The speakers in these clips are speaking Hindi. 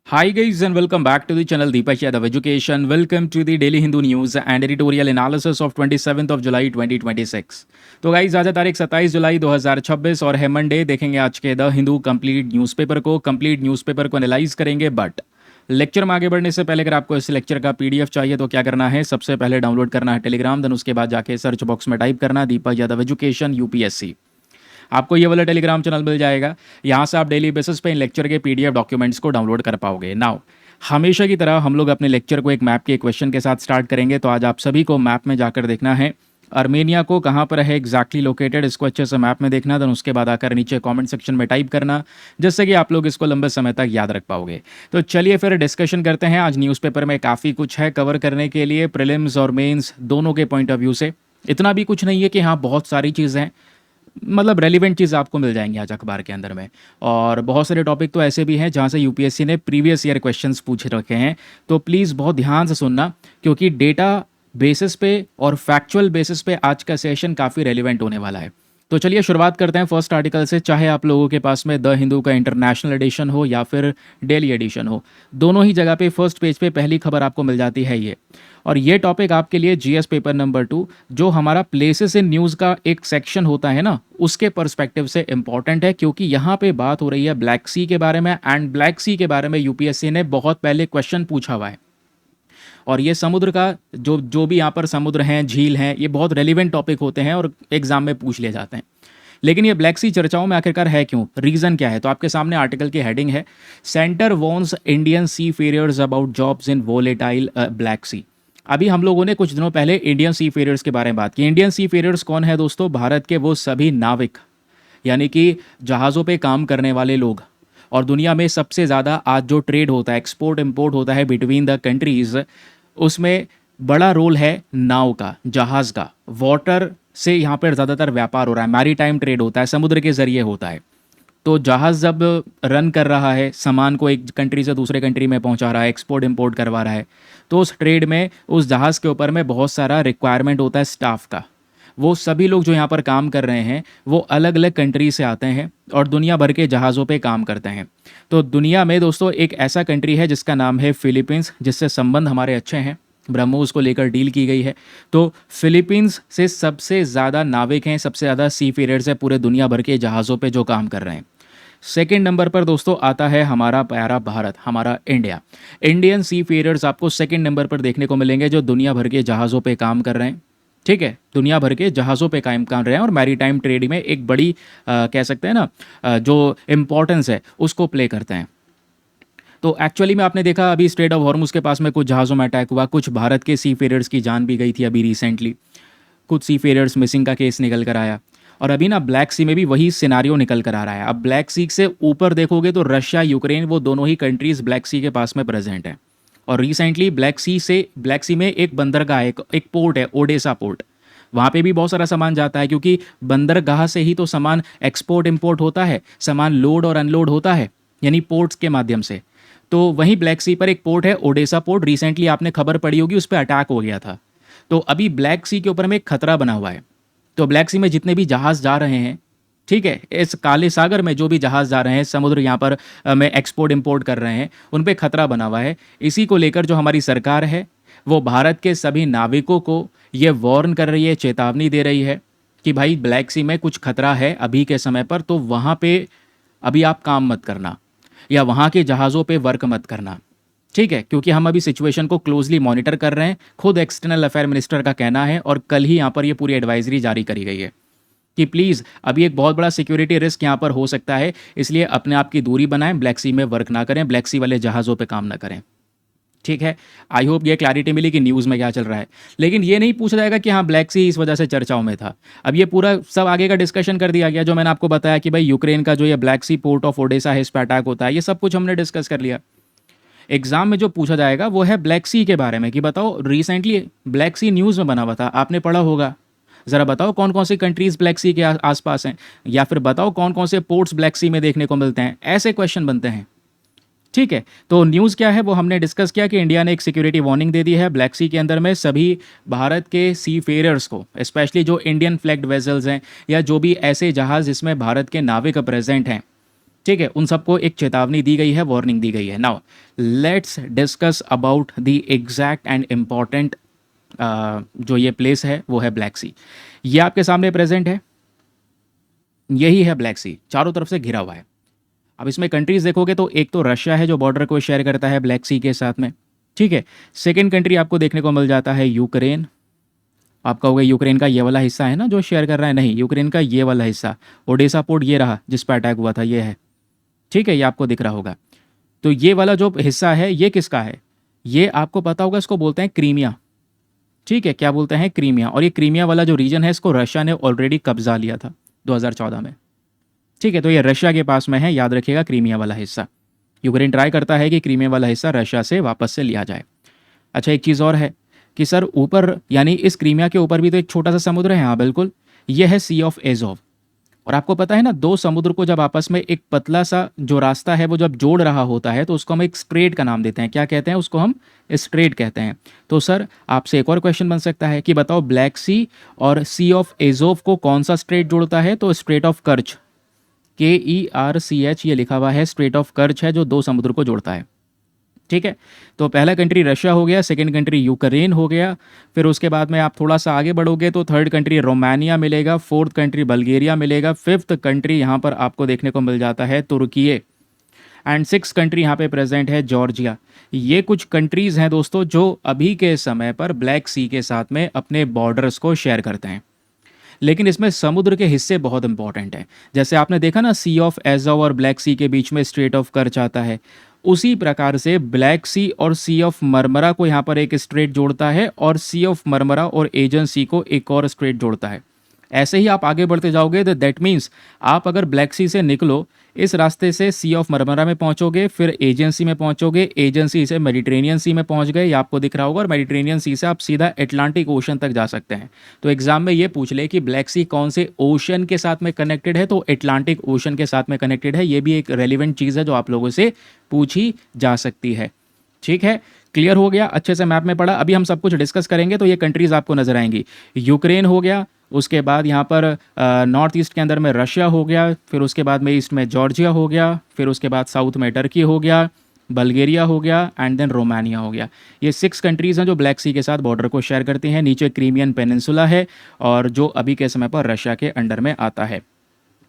Hi guys and welcome back to the channel Deepak Yadav Education. Welcome to the Daily Hindu News and Editorial Analysis of 27th of July 2026. तो गाइज आज है तारीख 27 जुलाई 2026 और है मंडे। देखेंगे आज के द हिंदू कंप्लीट न्यूज़पेपर को एनालाइज करेंगे। बट लेक्चर में आगे बढ़ने से पहले अगर आपको इस लेक्चर का पीडीएफ चाहिए तो क्या करना है, सबसे पहले डाउनलोड करना है टेलीग्राम, देन उसके बाद जाके सर्च बॉक्स में टाइप करना दीपक यादव एजुकेशन यूपीएससी। आपको ये वाला टेलीग्राम चैनल मिल जाएगा। यहाँ से आप डेली बेसिस पे इन लेक्चर के पीडीएफ डॉक्यूमेंट्स को डाउनलोड कर पाओगे। नाउ हमेशा की तरह हम लोग अपने लेक्चर को एक मैप के क्वेश्चन के साथ स्टार्ट करेंगे। तो आज आप सभी को मैप में जाकर देखना है आर्मेनिया को कहाँ पर है एग्जैक्टली लोकेटेड, इसको अच्छे से मैप में देखना। देन उसके बाद आकर नीचे कमेंट सेक्शन में टाइप करना, जिससे कि आप लोग इसको लंबे समय तक याद रख पाओगे। तो चलिए फिर डिस्कशन करते हैं। आज न्यूज़पेपर में काफ़ी कुछ है कवर करने के लिए, प्रीलिम्स और मेंस दोनों के पॉइंट ऑफ व्यू से। इतना भी कुछ नहीं है कि हाँ बहुत सारी चीज़ें हैं, मतलब रेलिवेंट चीज़ आपको मिल जाएंगी आज अखबार के अंदर में। और बहुत सारे टॉपिक तो ऐसे भी हैं जहाँ से यूपीएससी ने प्रीवियस ईयर क्वेश्चंस पूछ रखे हैं। तो प्लीज़ बहुत ध्यान से सुनना, क्योंकि डेटा बेसिस पे और फैक्चुअल बेसिस पे आज का सेशन काफ़ी रेलिवेंट होने वाला है। तो चलिए शुरुआत करते हैं फर्स्ट आर्टिकल से। चाहे आप लोगों के पास में द हिंदू का इंटरनेशनल एडिशन हो या फिर डेली एडिशन हो, दोनों ही जगह पे फर्स्ट पेज पे पहली खबर आपको मिल जाती है ये। और ये टॉपिक आपके लिए जीएस पेपर नंबर 2, जो हमारा प्लेसेस इन न्यूज़ का एक सेक्शन होता है ना, उसके पर्सपेक्टिव से इंपॉर्टेंट है। क्योंकि यहाँ पे बात हो रही है ब्लैक सी के बारे में, एंड ब्लैक सी के बारे में यूपीएससी ने बहुत पहले क्वेश्चन पूछा हुआ है। और ये समुद्र का जो जो भी यहाँ पर समुद्र हैं, झील हैं, ये बहुत रेलिवेंट टॉपिक होते हैं और एग्जाम में पूछ लिए जाते हैं। लेकिन ये ब्लैक सी चर्चाओं में आखिरकार है क्यों, रीज़न क्या है? तो आपके सामने आर्टिकल की हेडिंग है, centre warns Indian seafarers about jobs in volatile Black Sea. अभी हम लोगों ने कुछ दिनों पहले इंडियन सी फेरियर्स के बारे में बात की। इंडियन सी फेरियर्स कौन है दोस्तों? भारत के वो सभी नाविक, यानी कि जहाज़ों पे काम करने वाले लोग। और दुनिया में सबसे ज़्यादा आज जो ट्रेड होता है, एक्सपोर्ट इम्पोर्ट होता है बिटवीन द कंट्रीज़, उसमें बड़ा रोल है नाव का, जहाज़ का। वाटर से यहाँ पर ज़्यादातर व्यापार हो रहा है, मैरी टाइम ट्रेड होता है, समुद्र के ज़रिए होता है। तो जहाज़ जब रन कर रहा है, सामान को एक कंट्री से दूसरे कंट्री में पहुंचा रहा है, एक्सपोर्ट इंपोर्ट करवा रहा है, तो उस ट्रेड में उस जहाज़ के ऊपर में बहुत सारा रिक्वायरमेंट होता है स्टाफ का। वो सभी लोग जो यहाँ पर काम कर रहे हैं वो अलग अलग कंट्री से आते हैं और दुनिया भर के जहाज़ों पे काम करते हैं। तो दुनिया में दोस्तों एक ऐसा कंट्री है जिसका नाम है फिलीपींस, जिससे संबंध हमारे अच्छे हैं, ब्रह्मोस को लेकर डील की गई है। तो फिलीपींस से सबसे ज़्यादा नाविक हैं, सबसे ज़्यादा सी फेरियर्स है पूरे दुनिया भर के जहाज़ों पे जो काम कर रहे हैं। सेकेंड नंबर पर दोस्तों आता है हमारा प्यारा भारत, हमारा इंडिया। इंडियन सी फेरियर्स आपको सेकेंड नंबर पर देखने को मिलेंगे, जो दुनिया भर के जहाज़ों पे काम कर रहे हैं। ठीक है, दुनिया भर के जहाज़ों पे काम कर रहे हैं और मैरीटाइम ट्रेड में एक बड़ी कह सकते हैं ना जो इम्पोर्टेंस है उसको प्ले करते हैं। तो एक्चुअली में आपने देखा अभी स्ट्रेट ऑफ हॉर्मुज के पास में कुछ जहाज़ों में अटैक हुआ, कुछ भारत के सी फेरियर्स की जान भी गई थी अभी रिसेंटली, कुछ सी फेरियर्स मिसिंग का केस निकल कर आया। और अभी ना ब्लैक सी में भी वही सिनारियो निकल कर आ रहा है। अब ब्लैक सी से ऊपर देखोगे तो रशिया, यूक्रेन, वो दोनों ही कंट्रीज़ ब्लैक सी के पास में प्रेजेंट हैं। और रिसेंटली ब्लैक सी में एक बंदरगाह है, एक पोर्ट है, ओडेसा पोर्ट, वहाँ पे भी बहुत सारा सामान जाता है, क्योंकि बंदरगाह से ही तो सामान एक्सपोर्ट इंपोर्ट होता है, सामान लोड और अनलोड होता है, यानी पोर्ट्स के माध्यम से। तो वहीं ब्लैक सी पर एक पोर्ट है, ओडेसा पोर्ट, रिसेंटली आपने खबर पड़ी होगी, उस पर अटैक हो गया था। तो अभी ब्लैक सी के ऊपर में एक खतरा बना हुआ है। तो ब्लैक सी में जितने भी जहाज़ जा रहे हैं, ठीक है, इस काले सागर में जो भी जहाज़ जा रहे हैं, समुद्र यहाँ पर में एक्सपोर्ट इंपोर्ट कर रहे हैं, उन पे खतरा बना हुआ है। इसी को लेकर जो हमारी सरकार है वो भारत के सभी नाविकों को ये वार्न कर रही है, चेतावनी दे रही है कि भाई ब्लैक सी में कुछ खतरा है अभी के समय पर, तो वहाँ पे अभी आप काम मत करना या वहाँ के जहाज़ों पे वर्क मत करना। ठीक है, क्योंकि हम अभी सिचुएशन को क्लोजली मॉनिटर कर रहे हैं। खुद एक्सटर्नल अफेयर मिनिस्टर का कहना है और कल ही यहाँ पर ये पूरी एडवाइजरी जारी करी गई है कि प्लीज़ अभी एक बहुत बड़ा सिक्योरिटी रिस्क यहाँ पर हो सकता है, इसलिए अपने आप की दूरी बनाएं, ब्लैक सी में वर्क ना करें, ब्लैक सी वाले जहाज़ों पे काम ना करें। ठीक है, आई होप ये क्लैरिटी मिली कि न्यूज़ में क्या चल रहा है। लेकिन ये नहीं पूछा जाएगा कि हाँ ब्लैक सी इस वजह से चर्चाओं में था। अब ये पूरा सब आगे का डिस्कशन कर दिया गया, जो मैंने आपको बताया कि भाई यूक्रेन का जो ये Black Sea port of Odesa है, इस पर अटैक होता है, ये सब कुछ हमने डिस्कस कर लिया। एग्जाम में जो पूछा जाएगा वो है ब्लैक सी के बारे में कि बताओ रिसेंटली ब्लैक सी न्यूज़ में बना हुआ था, आपने पढ़ा होगा, ज़रा बताओ कौन कौन सी कंट्रीज़ ब्लैक सी के आसपास हैं, या फिर बताओ कौन कौन से पोर्ट्स ब्लैक सी में देखने को मिलते हैं। ऐसे क्वेश्चन बनते हैं। ठीक है, तो न्यूज़ क्या है वो हमने डिस्कस किया कि इंडिया ने एक सिक्योरिटी वार्निंग दे दी है ब्लैक सी के अंदर में सभी भारत के सी फेयरर्स को, स्पेशली जो इंडियन फ्लैग्ड वेसल्स हैं या जो भी ऐसे जहाज़ जिसमें भारत के नाविक प्रेजेंट हैं। ठीक है, उन सबको एक चेतावनी दी गई है, वार्निंग दी गई है। Now let's discuss about the exact and important जो ये प्लेस है वो है ब्लैक सी। ये आपके सामने प्रेजेंट है, यही है ब्लैक सी, चारों तरफ से घिरा हुआ है। अब इसमें कंट्रीज देखोगे तो एक तो रशिया है जो बॉर्डर को शेयर करता है ब्लैक सी के साथ में, ठीक है। सेकेंड कंट्री आपको देखने को मिल जाता है यूक्रेन। आप कहोगे यूक्रेन का ये वाला हिस्सा है ना जो शेयर कर रहा है, नहीं, यूक्रेन का ये वाला हिस्सा, ओडेसा पोर्ट ये रहा जिस पर अटैक हुआ था, ये है, ठीक है, ये आपको दिख रहा होगा। तो ये वाला जो हिस्सा है ये किसका है, ये आपको पता होगा, इसको बोलते हैं क्रीमिया, ठीक है, क्या बोलते हैं, क्रीमिया। और ये क्रीमिया वाला जो रीजन है इसको रशिया ने ऑलरेडी कब्जा लिया था 2014 में, ठीक है। तो ये रशिया के पास में है, याद रखिएगा, क्रीमिया वाला हिस्सा। यूक्रेन ट्राई करता है कि क्रीमिया वाला हिस्सा रशिया से वापस से लिया जाए। अच्छा, एक चीज़ और है कि सर ऊपर, यानी इस क्रीमिया के ऊपर भी तो एक छोटा सा समुद्र है, हाँ बिल्कुल, ये है सी ऑफ एजोव। और आपको पता है ना, दो समुद्र को जब आपस में एक पतला सा जो रास्ता है वो जब जोड़ रहा होता है तो उसको हम एक स्ट्रेट का नाम देते हैं, क्या कहते हैं उसको, हम स्ट्रेट कहते हैं। तो सर आपसे एक और क्वेश्चन बन सकता है कि बताओ ब्लैक सी और सी ऑफ एजोव को कौन सा स्ट्रेट जोड़ता है, तो स्ट्रेट ऑफ कर्च, KERCH ये लिखा हुआ है, स्ट्रेट ऑफ कर्च है जो दो समुद्र को जोड़ता है, ठीक है। तो पहला कंट्री रशिया हो गया, सेकंड कंट्री यूक्रेन हो गया, फिर उसके बाद में आप थोड़ा सा आगे बढ़ोगे तो थर्ड कंट्री रोमानिया मिलेगा, फोर्थ कंट्री बल्गेरिया मिलेगा, फिफ्थ कंट्री यहाँ पर आपको देखने को मिल जाता है तुर्की, एंड सिक्स कंट्री यहाँ पे प्रेजेंट है जॉर्जिया। ये कुछ कंट्रीज़ हैं दोस्तों जो अभी के समय पर ब्लैक सी के साथ में अपने बॉर्डर्स को शेयर करते हैं। लेकिन इसमें समुद्र के हिस्से बहुत इंपॉर्टेंट हैं। जैसे आपने देखा ना, सी ऑफ एजोव और ब्लैक सी के बीच में स्ट्रेट ऑफ कर्च आता है, उसी प्रकार से ब्लैक सी और सी ऑफ मरमरा को यहाँ पर एक स्ट्रेट जोड़ता है, और सी ऑफ मरमरा और एजन सी को एक और स्ट्रेट जोड़ता है। ऐसे ही आप आगे बढ़ते जाओगे तो दैट मीन्स आप अगर ब्लैक सी से निकलो, इस रास्ते से सी ऑफ मरमरा में पहुंचोगे, फिर एजेंसी में पहुंचोगे, एजेंसी से मेडिटेरेनियन सी में पहुंच गए, ये आपको दिख रहा होगा, और मेडिटेरेनियन सी से आप सीधा अटलांटिक ओशन तक जा सकते हैं। तो एग्जाम में ये पूछ ले कि ब्लैक सी कौन से ओशन के साथ में कनेक्टेड है, तो अटलांटिक ओशन के साथ में कनेक्टेड है। ये भी एक रेलिवेंट चीज़ है जो आप लोगों से पूछी जा सकती है, ठीक है। क्लियर हो गया, अच्छे से मैप में पढ़ा। अभी हम सब कुछ डिस्कस करेंगे तो ये कंट्रीज आपको नजर आएंगी। यूक्रेन हो गया, उसके बाद यहाँ पर नॉर्थ ईस्ट के अंदर में रशिया हो गया, फिर उसके बाद में ईस्ट में जॉर्जिया हो गया, फिर उसके बाद साउथ में टर्की हो गया, बल्गेरिया हो गया, एंड देन रोमानिया हो गया। ये 6 कंट्रीज़ हैं जो ब्लैक सी के साथ बॉर्डर को शेयर करती हैं। नीचे क्रीमियन पेनिनसुला है और जो अभी के समय पर रशिया के अंडर में आता है,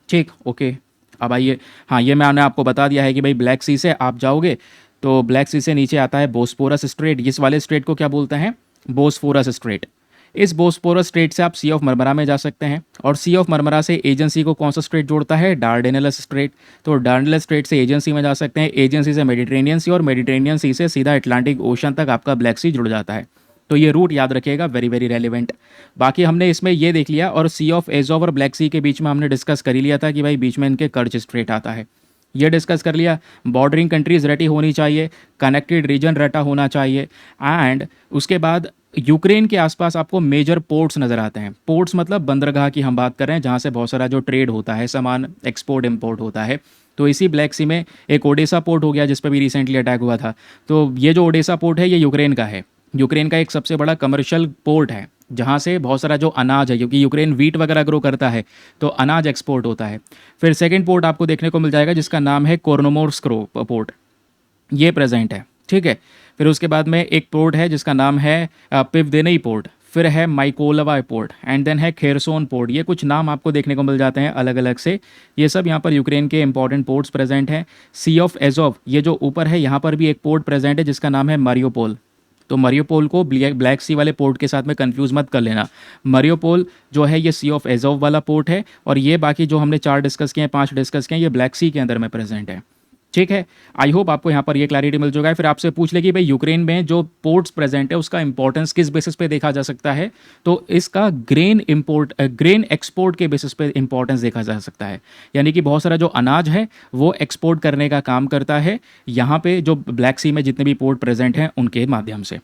ठीक, ओके। अब आइए, हाँ, ये मैंने आपको बता दिया है कि भाई ब्लैक सी से आप जाओगे तो ब्लैक सी से नीचे आता है बोस्पोरस स्ट्रेट। इस वाले स्ट्रेट को क्या बोलते हैं, बोस्फोरस स्ट्रेट। इस बोस्पोरस स्ट्रेट से आप सी ऑफ मरमरा में जा सकते हैं, और सी ऑफ मरमरा से एजेंसी को कौन सा स्ट्रेट जोड़ता है, डार्डेनेलस स्ट्रेट। तो डार्डेनेलस स्ट्रेट से एजेंसी में जा सकते हैं, एजेंसी से मेडिटेरेनियन सी, और मेडिटेरेनियन सी से सीधा अटलांटिक ओशन तक आपका ब्लैक सी जुड़ जाता है। तो ये रूट याद रखिएगा, वेरी वेरी रेलिवेंट। बाकी हमने इसमें ये देख लिया, और सी ऑफ एजोव और ब्लैक सी के बीच में हमने डिस्कस कर ही लिया था कि भाई बीच में इनके कर्च स्ट्रेट आता है, ये डिस्कस कर लिया। बॉर्डरिंग कंट्रीज रटी होनी चाहिए, कनेक्टेड रीजन रटा होना चाहिए, एंड उसके बाद यूक्रेन के आसपास आपको मेजर पोर्ट्स नज़र आते हैं। पोर्ट्स मतलब बंदरगाह की हम बात कर रहे हैं, जहाँ से बहुत सारा जो ट्रेड होता है, सामान एक्सपोर्ट इम्पोर्ट होता है। तो इसी ब्लैक सी में एक ओडेसा पोर्ट हो गया जिस पर भी रिसेंटली अटैक हुआ था। तो ये जो ओडेसा पोर्ट है ये यूक्रेन का है। यूक्रेन का एक सबसे बड़ा कमर्शियल पोर्ट है जहाँ से बहुत सारा जो अनाज है, क्योंकि यूक्रेन वीट वगैरह ग्रो करता है तो अनाज एक्सपोर्ट होता है। फिर सेकंड पोर्ट आपको देखने को मिल जाएगा जिसका नाम है कोर्नोमोर्स्क्रो पोर्ट, ये प्रेजेंट है, ठीक है। फिर उसके बाद में एक पोर्ट है जिसका नाम है पिवदेनई पोर्ट, फिर है माइकोलवा पोर्ट, एंड देन है खेरसोन पोर्ट। ये कुछ नाम आपको देखने को मिल जाते हैं अलग अलग से। ये सब यहाँ पर यूक्रेन के इंपॉर्टेंट पोर्ट्स प्रेजेंट हैं। सी ऑफ एजोव ये जो ऊपर है यहाँ पर भी एक पोर्ट प्रेजेंट है जिसका नाम है मारियोपोल। तो मारियोपोल को ब्लैक सी वाले पोर्ट के साथ में कंफ्यूज मत कर लेना। मारियोपोल जो है ये सी ऑफ एजोव वाला पोर्ट है, और ये बाकी जो हमने 4 डिस्कस किए हैं, 5 डिस्कस किए हैं, ये ब्लैक सी के अंदर में प्रेजेंट है, ठीक है। आई होप आपको यहाँ पर ये क्लैरिटी मिल चुका है। फिर आपसे पूछ ले कि भाई यूक्रेन में जो पोर्ट्स प्रेजेंट है उसका इंपॉर्टेंस किस बेसिस पे देखा जा सकता है, तो इसका ग्रेन एक्सपोर्ट के बेसिस पे इंपॉर्टेंस देखा जा सकता है। यानी कि बहुत सारा जो अनाज है वो एक्सपोर्ट करने का काम करता है यहाँ पे जो ब्लैक सी में जितने भी पोर्ट प्रेजेंट हैं उनके माध्यम से।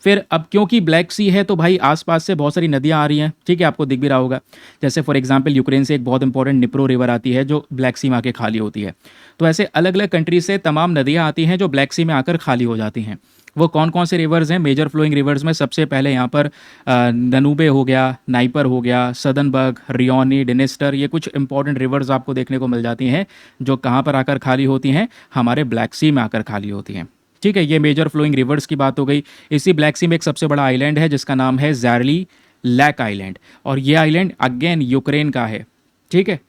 फिर अब क्योंकि ब्लैक सी है तो भाई आसपास से बहुत सारी नदियाँ आ रही हैं, ठीक है, आपको दिख भी रहा होगा। जैसे फॉर एग्जांपल यूक्रेन से एक बहुत इंपॉर्टेंट निप्रो रिवर आती है जो ब्लैक सी में आके खाली होती है। तो ऐसे अलग अलग कंट्री से तमाम नदियाँ आती हैं जो ब्लैक सी में आकर खाली हो जाती हैं। वो कौन कौन से रिवर्स हैं मेजर फ्लोइंग रिवर्स में? सबसे पहले यहाँ पर ननूबे हो गया, नाइपर हो गया, सदनबर्ग, रियोनी, डिनेस्टर, ये कुछ इंपॉर्टेंट रिवर्स आपको देखने को मिल जाती हैं जो कहाँ पर आकर खाली होती हैं? हमारे ब्लैक सी में आकर खाली होती हैं। ठीक है, ये मेजर फ्लोइंग रिवर्स की बात हो गई। इसी ब्लैक सी में एक सबसे बड़ा आइलैंड है जिसका नाम है ज़ैरली लैक आइलैंड, और ये आइलैंड अगेन यूक्रेन का है। ठीक है,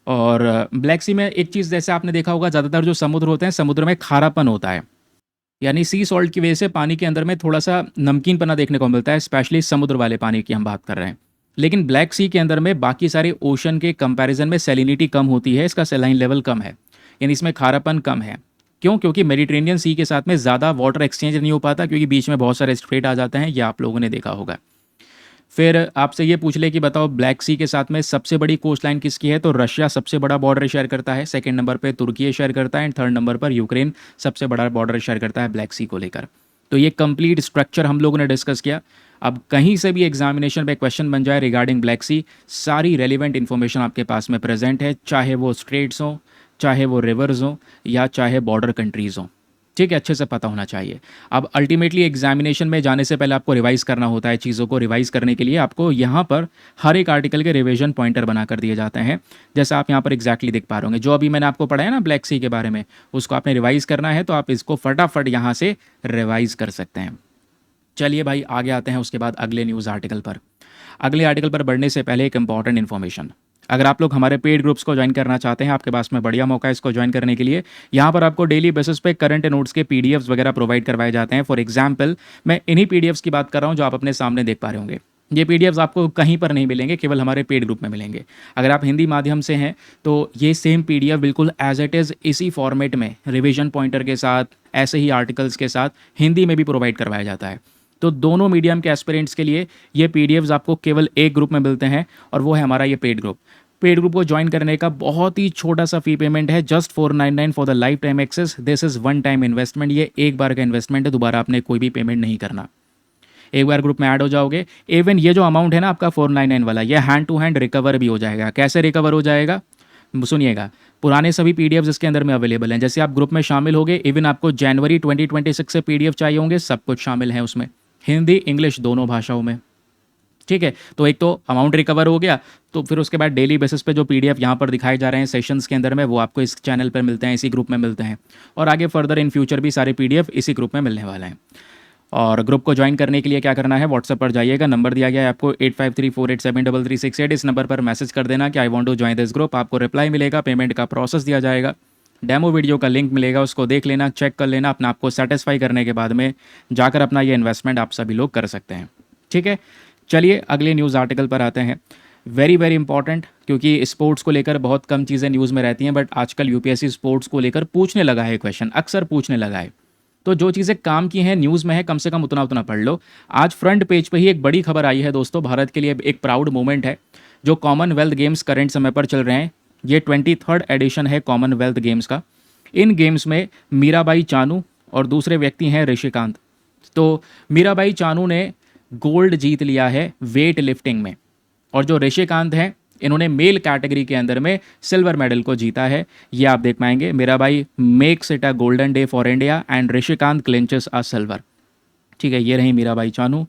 और ब्लैक सी में एक चीज़ जैसे आपने देखा होगा, ज़्यादातर जो समुद्र होते हैं समुद्र में खारापन होता है, यानी सी सॉल्ट की वजह से पानी के अंदर में थोड़ा सा नमकीन पना देखने को मिलता है, स्पेशली समुद्र वाले पानी की हम बात कर रहे हैं। लेकिन ब्लैक सी के अंदर में बाकी सारे ओशन के कंपैरिजन में सैलिनिटी कम होती है, इसका सैलाइन लेवल कम है, यानी इसमें खारापन कम है। क्यों? क्योंकि मेडिटेरेनियन सी के साथ में ज़्यादा वाटर एक्सचेंज नहीं हो पाता, क्योंकि बीच में बहुत सारे स्ट्रेट आ जाते हैं, ये आप लोगों ने देखा होगा। फिर आपसे ये पूछ ले कि बताओ ब्लैक सी के साथ में सबसे बड़ी कोस्ट लाइन किसकी है, तो रशिया सबसे बड़ा बॉर्डर शेयर करता है, सेकंड नंबर पे तुर्की शेयर करता है, एंड थर्ड नंबर पर यूक्रेन सबसे बड़ा बॉर्डर शेयर करता है ब्लैक सी को लेकर। तो ये कंप्लीट स्ट्रक्चर हम लोगों ने डिस्कस किया। अब कहीं से भी एग्जामिनेशन में क्वेश्चन बन जाए रिगार्डिंग ब्लैक सी, सारी रेलिवेंट इन्फॉर्मेशन आपके पास में प्रेजेंट है, चाहे वो स्ट्रेट्स हों, चाहे वो रिवर्स हों, या चाहे बॉर्डर कंट्रीज़ हों। ठीक है, अच्छे से पता होना चाहिए। अब अल्टीमेटली एग्जामिनेशन में जाने से पहले आपको रिवाइज करना होता है, चीज़ों को रिवाइज करने के लिए आपको यहाँ पर हर एक आर्टिकल के रिवीजन पॉइंटर बना कर दिए जाते हैं, जैसा आप यहाँ पर एग्जैक्टली देख पा रहे होंगे। जो अभी मैंने आपको पढ़ाया ना ब्लैक सी के बारे में, उसको आपने रिवाइज करना है, तो आप इसको फटाफट यहाँ से रिवाइज कर सकते हैं। चलिए भाई आगे आते हैं उसके बाद अगले न्यूज़ आर्टिकल पर। अगले आर्टिकल पर बढ़ने से पहले एक इंपॉर्टेंट इन्फॉर्मेशन, अगर आप लोग हमारे पेड ग्रुप्स को ज्वाइन करना चाहते हैं, आपके पास में बढ़िया मौका है इसको ज्वाइन करने के लिए। यहाँ पर आपको डेली बेसिस पे करंट नोट्स के पीडीएफ्स वगैरह प्रोवाइड करवाए जाते हैं। फॉर एग्जांपल मैं इन्हीं पीडीएफ्स की बात कर रहा हूँ जो आप अपने सामने देख पा रहे होंगे। ये पीडीएफ्स आपको कहीं पर नहीं मिलेंगे, केवल हमारे पेड ग्रुप में मिलेंगे। अगर आप हिंदी माध्यम से हैं तो ये सेम पीडीएफ बिल्कुल एज इट इज़ इसी फॉर्मेट में रिविजन पॉइंटर के साथ, ऐसे ही आर्टिकल्स के साथ हिंदी में भी प्रोवाइड करवाया जाता है। तो दोनों मीडियम के एस्पिरेंट्स के लिए ये पीडीएफ्स आपको केवल एक ग्रुप में मिलते हैं, और वो है हमारा ये पेड ग्रुप। पेड ग्रुप को ज्वाइन करने का बहुत ही छोटा सा फी पेमेंट है, just 499 for the lifetime access. This is one time investment, ये एक बार का इन्वेस्टमेंट है, दोबारा आपने कोई भी पेमेंट नहीं करना। एक बार ग्रुप में ऐड हो जाओगे, इवन ये जो अमाउंट है ना आपका 499 वाला, ये हैंड टू हैंड रिकवर भी हो जाएगा। कैसे रिकवर हो जाएगा सुनिएगा, पुराने सभी पीडीएफ्स इसके अंदर में अवेलेबल हैं। जैसे आप ग्रुप में शामिल होगे, इवन आपको जनवरी 2026 से पीडीएफ चाहिए होंगे, सब कुछ शामिल है उसमें, हिंदी इंग्लिश दोनों भाषाओं में। ठीक है, तो एक तो अमाउंट रिकवर हो गया, तो फिर उसके बाद डेली बेसिस पे जो पीडीएफ यहाँ पर दिखाए जा रहे हैं सेशंस के अंदर में, वो आपको इस चैनल पर मिलते हैं, इसी ग्रुप में मिलते हैं, और आगे फर्दर इन फ्यूचर भी सारे पीडीएफ इसी ग्रुप में मिलने वाले हैं। और ग्रुप को ज्वाइन करने के लिए क्या करना है, व्हाट्सएप पर जाइएगा, नंबर दिया गया है आपको 8534873368। इस नंबर पर मैसेज कर देना कि I want to join this group, आपको रिप्लाई मिलेगा, पेमेंट का प्रोसेस दिया जाएगा, डेमो वीडियो का लिंक मिलेगा, उसको देख लेना, चेक कर लेना, अपना आपको सेटिस्फाई करने के बाद में जाकर अपना ये इन्वेस्टमेंट आप सभी लोग कर सकते हैं। ठीक है, चलिए अगले न्यूज़ आर्टिकल पर आते हैं। वेरी वेरी इंपॉर्टेंट, क्योंकि स्पोर्ट्स को लेकर बहुत कम चीज़ें न्यूज़ में रहती हैं, बट आजकल यूपीएससी स्पोर्ट्स को लेकर पूछने लगा है क्वेश्चन, अक्सर पूछने लगा है। तो जो चीज़ें काम की हैं न्यूज़ में है, कम से कम उतना उतना पढ़ लो। आज फ्रंट पेज पे ही एक बड़ी खबर आई है दोस्तों, भारत के लिए एक प्राउड मोमेंट है। जो कॉमनवेल्थ गेम्स करंट समय पर चल रहे हैं, ये 23rd एडिशन है कॉमनवेल्थ गेम्स का। इन गेम्स में मीराबाई चानू और दूसरे व्यक्ति हैं ऋषिकांत। तो मीराबाई चानू ने गोल्ड जीत लिया है वेट लिफ्टिंग में, और जो ऋषिकांत हैं इन्होंने मेल कैटेगरी के अंदर में सिल्वर मेडल को जीता है। ये आप देख पाएंगे, Mirabai makes it a golden day for India and Rishikant clinches a silver. ठीक है, ये रही मीराबाई चानू,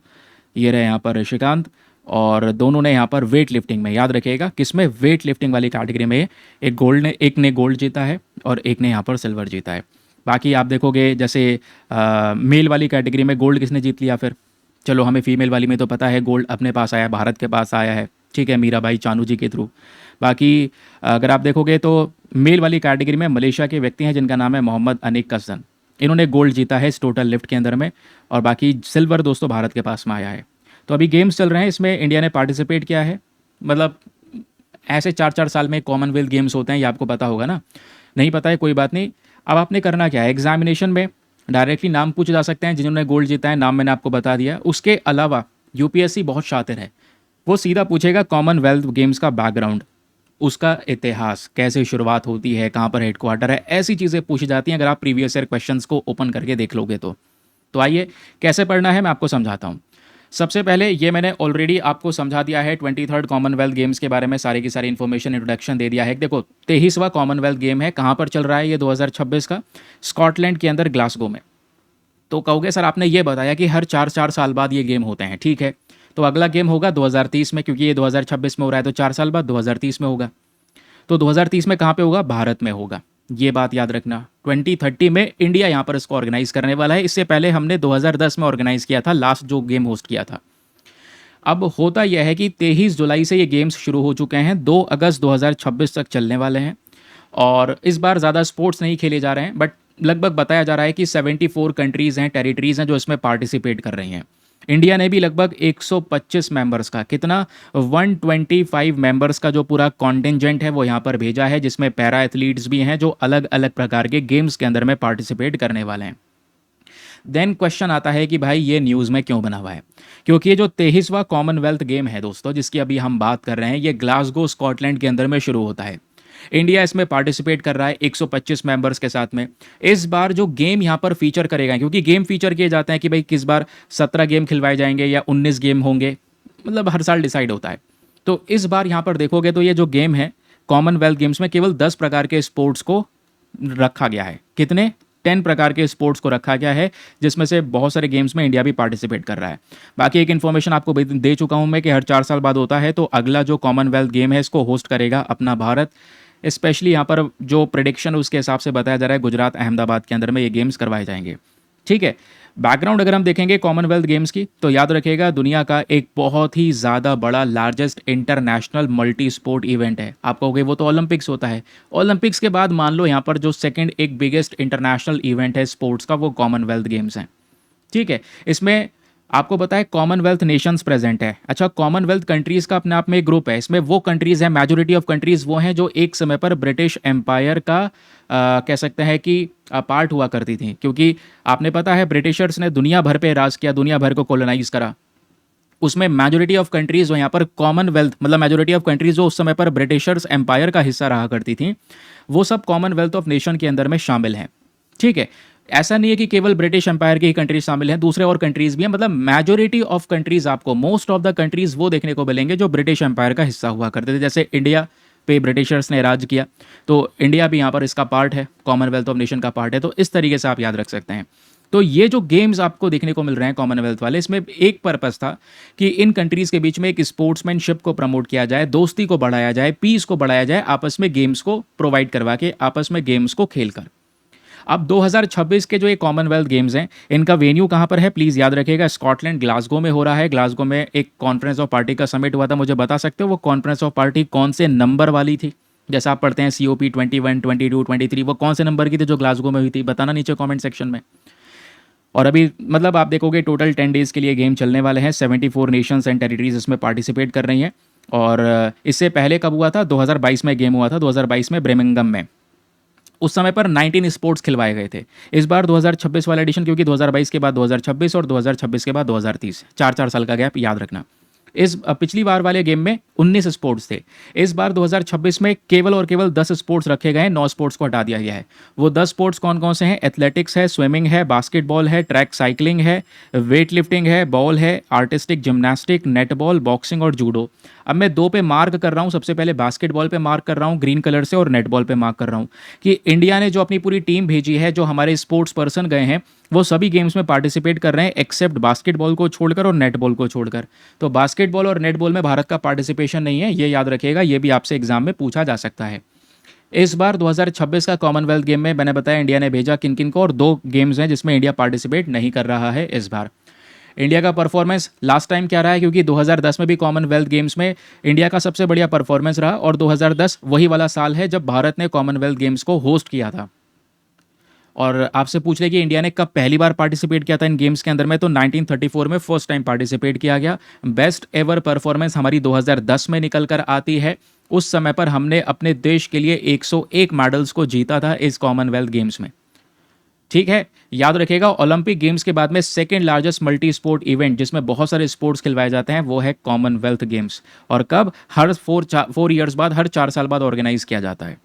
ये रहे यहाँ पर ऋषिकांत, और दोनों ने यहाँ पर वेट लिफ्टिंग में, याद रखिएगा किसमें, वेट लिफ्टिंग वाली कैटेगरी में एक ने गोल्ड जीता है और एक ने यहाँ पर सिल्वर जीता है। बाकी आप देखोगे जैसे मेल वाली कैटेगरी में गोल्ड किसने जीत लिया, फिर चलो हमें फीमेल वाली में तो पता है गोल्ड अपने पास आया, भारत के पास आया है, ठीक है, मीराबाई चानू जी के थ्रू। बाकी अगर आप देखोगे तो मेल वाली कैटेगरी में मलेशिया के व्यक्ति हैं जिनका नाम है मोहम्मद अनिक कसन, इन्होंने गोल्ड जीता है इस टोटल लिफ्ट के अंदर में, और बाकी सिल्वर दोस्तों भारत के पास में आया है। तो अभी गेम्स चल रहे हैं, इसमें इंडिया ने पार्टिसिपेट किया है। मतलब ऐसे 4-4 साल में कॉमनवेल्थ गेम्स होते हैं, ये आपको पता होगा ना, नहीं पता है कोई बात नहीं। अब आपने करना क्या है, एग्जामिनेशन में डायरेक्टली नाम पूछे जा सकते हैं जिन्होंने गोल्ड जीता है, नाम मैंने आपको बता दिया। उसके अलावा यूपीएससी बहुत शातिर है, वो सीधा पूछेगा कॉमनवेल्थ गेम्स का बैकग्राउंड, उसका इतिहास, कैसे शुरुआत होती है, कहाँ पर हेडक्वार्टर है, ऐसी चीज़ें पूछी जाती हैं अगर आप प्रीवियस ईयर क्वेश्चंस को ओपन करके देख लोगे तो आइए कैसे पढ़ना है मैं आपको समझाता हूँ। सबसे पहले ये मैंने ऑलरेडी आपको समझा दिया है, 23rd कॉमनवेल्थ गेम्स के बारे में सारी की सारी इन्फॉर्मेशन इंट्रोडक्शन दे दिया है। देखो 23वां कॉमनवेल्थ गेम है, कहाँ पर चल रहा है ये 2026 का, स्कॉटलैंड के अंदर ग्लासगो में। तो कहोगे सर आपने ये बताया कि हर 4-4 साल बाद ये गेम होते हैं, ठीक है। तो अगला गेम होगा 2030 में, क्योंकि ये 2026 में हो रहा है तो 4 साल बाद 2030 में होगा। तो 2030 में कहाँ पे होगा? भारत में होगा। ये बात याद रखना। 2030 में इंडिया यहाँ पर इसको ऑर्गेनाइज करने वाला है। इससे पहले हमने 2010 में ऑर्गेनाइज किया था, लास्ट जो गेम होस्ट किया था। अब होता यह है कि 23 जुलाई से ये गेम्स शुरू हो चुके हैं, 2 अगस्त 2026 तक चलने वाले हैं। और इस बार ज़्यादा स्पोर्ट्स नहीं खेले जा रहे हैं, बट लगभग बताया जा रहा है कि 74 कंट्रीज़ हैं, टेरिटरीज़ हैं जो इसमें पार्टिसिपेट कर रही हैं। इंडिया ने भी लगभग 125 मेंबर्स का, कितना, 125 मेंबर्स का जो पूरा कॉन्टिजेंट है वो यहाँ पर भेजा है, जिसमें पैरा एथलीट्स भी हैं जो अलग अलग प्रकार के गेम्स के अंदर में पार्टिसिपेट करने वाले हैं। देन क्वेश्चन आता है कि भाई ये न्यूज़ में क्यों बना हुआ है? क्योंकि ये जो 23वां कॉमनवेल्थ गेम है दोस्तों, जिसकी अभी हम बात कर रहे हैं, ये ग्लासगो स्कॉटलैंड के अंदर में शुरू होता है। इंडिया इसमें पार्टिसिपेट कर रहा है 125 मेंबर्स के साथ में। इस बार जो गेम यहाँ पर फीचर करेगा, क्योंकि गेम फीचर किए जाते हैं कि भाई किस बार 17 गेम खिलवाए जाएंगे या 19 गेम होंगे, मतलब हर साल डिसाइड होता है। तो इस बार यहाँ पर देखोगे तो ये जो गेम है कॉमनवेल्थ गेम्स में केवल 10 प्रकार के स्पोर्ट्स को रखा गया है। कितने? 10 प्रकार के स्पोर्ट्स को रखा गया है, जिसमें से बहुत सारे गेम्स में इंडिया भी पार्टिसिपेट कर रहा है। बाकी एक इन्फॉर्मेशन आपको दे चुका हूं मैं कि हर 4 साल बाद होता है, तो अगला जो कॉमनवेल्थ गेम है इसको होस्ट करेगा अपना भारत। स्पेशली यहाँ पर जो प्रेडिक्शन उसके हिसाब से बताया जा रहा है, गुजरात अहमदाबाद के अंदर में ये गेम्स करवाए जाएंगे। ठीक है। बैकग्राउंड अगर हम देखेंगे कॉमनवेल्थ गेम्स की, तो याद रखिएगा दुनिया का एक बहुत ही ज़्यादा बड़ा largest international multi sport event है। आप कहोगे वो तो ओलंपिक्स होता है। ओलंपिक्स के बाद मान लो यहाँ पर जो सेकंड एक बिगेस्ट इंटरनेशनल इवेंट है स्पोर्ट्स का, वो कॉमनवेल्थ गेम्स हैं। ठीक है। इसमें आपको पता है कॉमनवेल्थ नेशंस प्रेजेंट है। अच्छा, कॉमनवेल्थ कंट्रीज़ का अपने आप में एक ग्रुप है। इसमें वो कंट्रीज़ हैं, मेजोरिटी ऑफ कंट्रीज़ वो हैं जो एक समय पर ब्रिटिश एम्पायर का कह सकते हैं कि पार्ट हुआ करती थी। क्योंकि आपने पता है ब्रिटिशर्स ने दुनिया भर पे राज किया, दुनिया भर को कॉलोनाइज करा। उसमें मेजोरिटी ऑफ कंट्रीज़ जो यहाँ पर कॉमनवेल्थ, मतलब मेजोरिटी ऑफ कंट्रीज़ जो उस समय पर ब्रिटिशर्स एम्पायर का हिस्सा रहा करती थी, वो सब कॉमनवेल्थ ऑफ नेशन के अंदर में शामिल हैं। ठीक है। ऐसा नहीं है कि केवल ब्रिटिश एम्पायर की ही कंट्रीज शामिल हैं, दूसरे और कंट्रीज भी हैं। मतलब मेजोरिटी ऑफ कंट्रीज, आपको मोस्ट ऑफ द कंट्रीज वो देखने को मिलेंगे जो ब्रिटिश एम्पायर का हिस्सा हुआ करते थे। जैसे इंडिया पे ब्रिटिशर्स ने राज किया, तो इंडिया भी यहाँ पर इसका पार्ट है, कॉमनवेल्थ ऑफ नेशन का पार्ट है। तो इस तरीके से आप याद रख सकते हैं। तो ये जो गेम्स आपको देखने को मिल रहे हैं कॉमनवेल्थ वाले, इसमें एक पर्पस था कि इन कंट्रीज़ के बीच में एक स्पोर्ट्समैनशिप को प्रमोट किया जाए, दोस्ती को बढ़ाया जाए, पीस को बढ़ाया जाए, आपस में गेम्स को प्रोवाइड करवा के, आपस में गेम्स को खेलकर। अब 2026 के जो ये कॉमनवेल्थ गेम्स हैं, इनका वेन्यू कहाँ पर है प्लीज़ याद रखिएगा। स्कॉटलैंड ग्लासगो में हो रहा है। ग्लासगो में एक कॉन्फ्रेंस ऑफ पार्टी का समिट हुआ था। मुझे बता सकते हो वो कॉन्फ्रेंस ऑफ पार्टी कौन से नंबर वाली थी? जैसा आप पढ़ते हैं COP 21, 22, 23, वो कौन से नंबर की थी जो ग्लासगो में हुई थी? बताना नीचे कॉमेंट सेक्शन में। और अभी मतलब आप देखोगे टोटल 10 डेज़ के लिए गेम चलने वाले हैं। 74 नेशंस एंड टेरिटरीज इसमें पार्टिसिपेट कर रही हैं। और इससे पहले कब हुआ था? 2022 में गेम हुआ था, 2022 में ब्रेमिंगम में। उस समय पर 19 स्पोर्ट्स खिलवाए गए थे। इस बार 2026 वाला एडिशन, क्योंकि 2022 के बाद 2026 और 2026 के बाद 2030, 4-4 साल का गैप याद रखना। इस पिछली बार वाले गेम में 19 स्पोर्ट्स थे। इस बार 2026 में केवल और केवल 10 स्पोर्ट्स रखे गए हैं, 9 स्पोर्ट्स को हटा दिया गया है। वो 10 स्पोर्ट्स कौन कौन से हैं? एथलेटिक्स है, स्विमिंग है, बास्केटबॉल है, ट्रैक साइकिलिंग है, वेट लिफ्टिंग है, बॉल है, आर्टिस्टिक जिम्नास्टिक, नेटबॉल, बॉक्सिंग और जूडो। अब मैं 2 पे मार्क कर रहा हूँ। सबसे पहले बास्केटबॉल पे मार्क कर रहा हूँ ग्रीन कलर से, और नेटबॉल पे मार्क कर रहा हूँ कि इंडिया ने जो अपनी पूरी टीम भेजी है, जो हमारे स्पोर्ट्स पर्सन गए हैं, वो सभी गेम्स में पार्टिसिपेट कर रहे हैं एक्सेप्ट बास्केटबॉल को छोड़कर और नेटबॉल को छोड़कर। तो बास्केटबॉल और नेटबॉल में भारत का पार्टिसिपेशन नहीं है, ये याद रखिएगा। ये भी आपसे एग्जाम में पूछा जा सकता है। इस बार 2026 का कॉमनवेल्थ गेम में मैंने बताया इंडिया ने भेजा किन किन को, और 2 गेम्स हैं जिसमें इंडिया पार्टिसिपेट नहीं कर रहा है इस बार। इंडिया का परफॉर्मेंस लास्ट टाइम क्या रहा है? क्योंकि 2010 में भी कॉमनवेल्थ गेम्स में इंडिया का सबसे बढ़िया परफॉर्मेंस रहा, और 2010 वही वाला साल है जब भारत ने कॉमनवेल्थ गेम्स को होस्ट किया था। और आपसे पूछ रहे कि इंडिया ने कब पहली बार पार्टिसिपेट किया था इन गेम्स के अंदर में, तो 1934 में फर्स्ट टाइम पार्टिसिपेट किया गया। बेस्ट एवर परफॉर्मेंस हमारी 2010 में निकल कर आती है। उस समय पर हमने अपने देश के लिए 101 मेडल्स को जीता था इस कॉमनवेल्थ गेम्स में। ठीक है। याद रखिएगा ओलंपिक गेम्स के बाद में second largest multi sport event जिसमें बहुत सारे स्पोर्ट्स खिलवाए जाते हैं वो है कॉमनवेल्थ गेम्स। और कब? हर 4 ईयर्स बाद, हर 4 साल बाद ऑर्गेनाइज किया जाता है।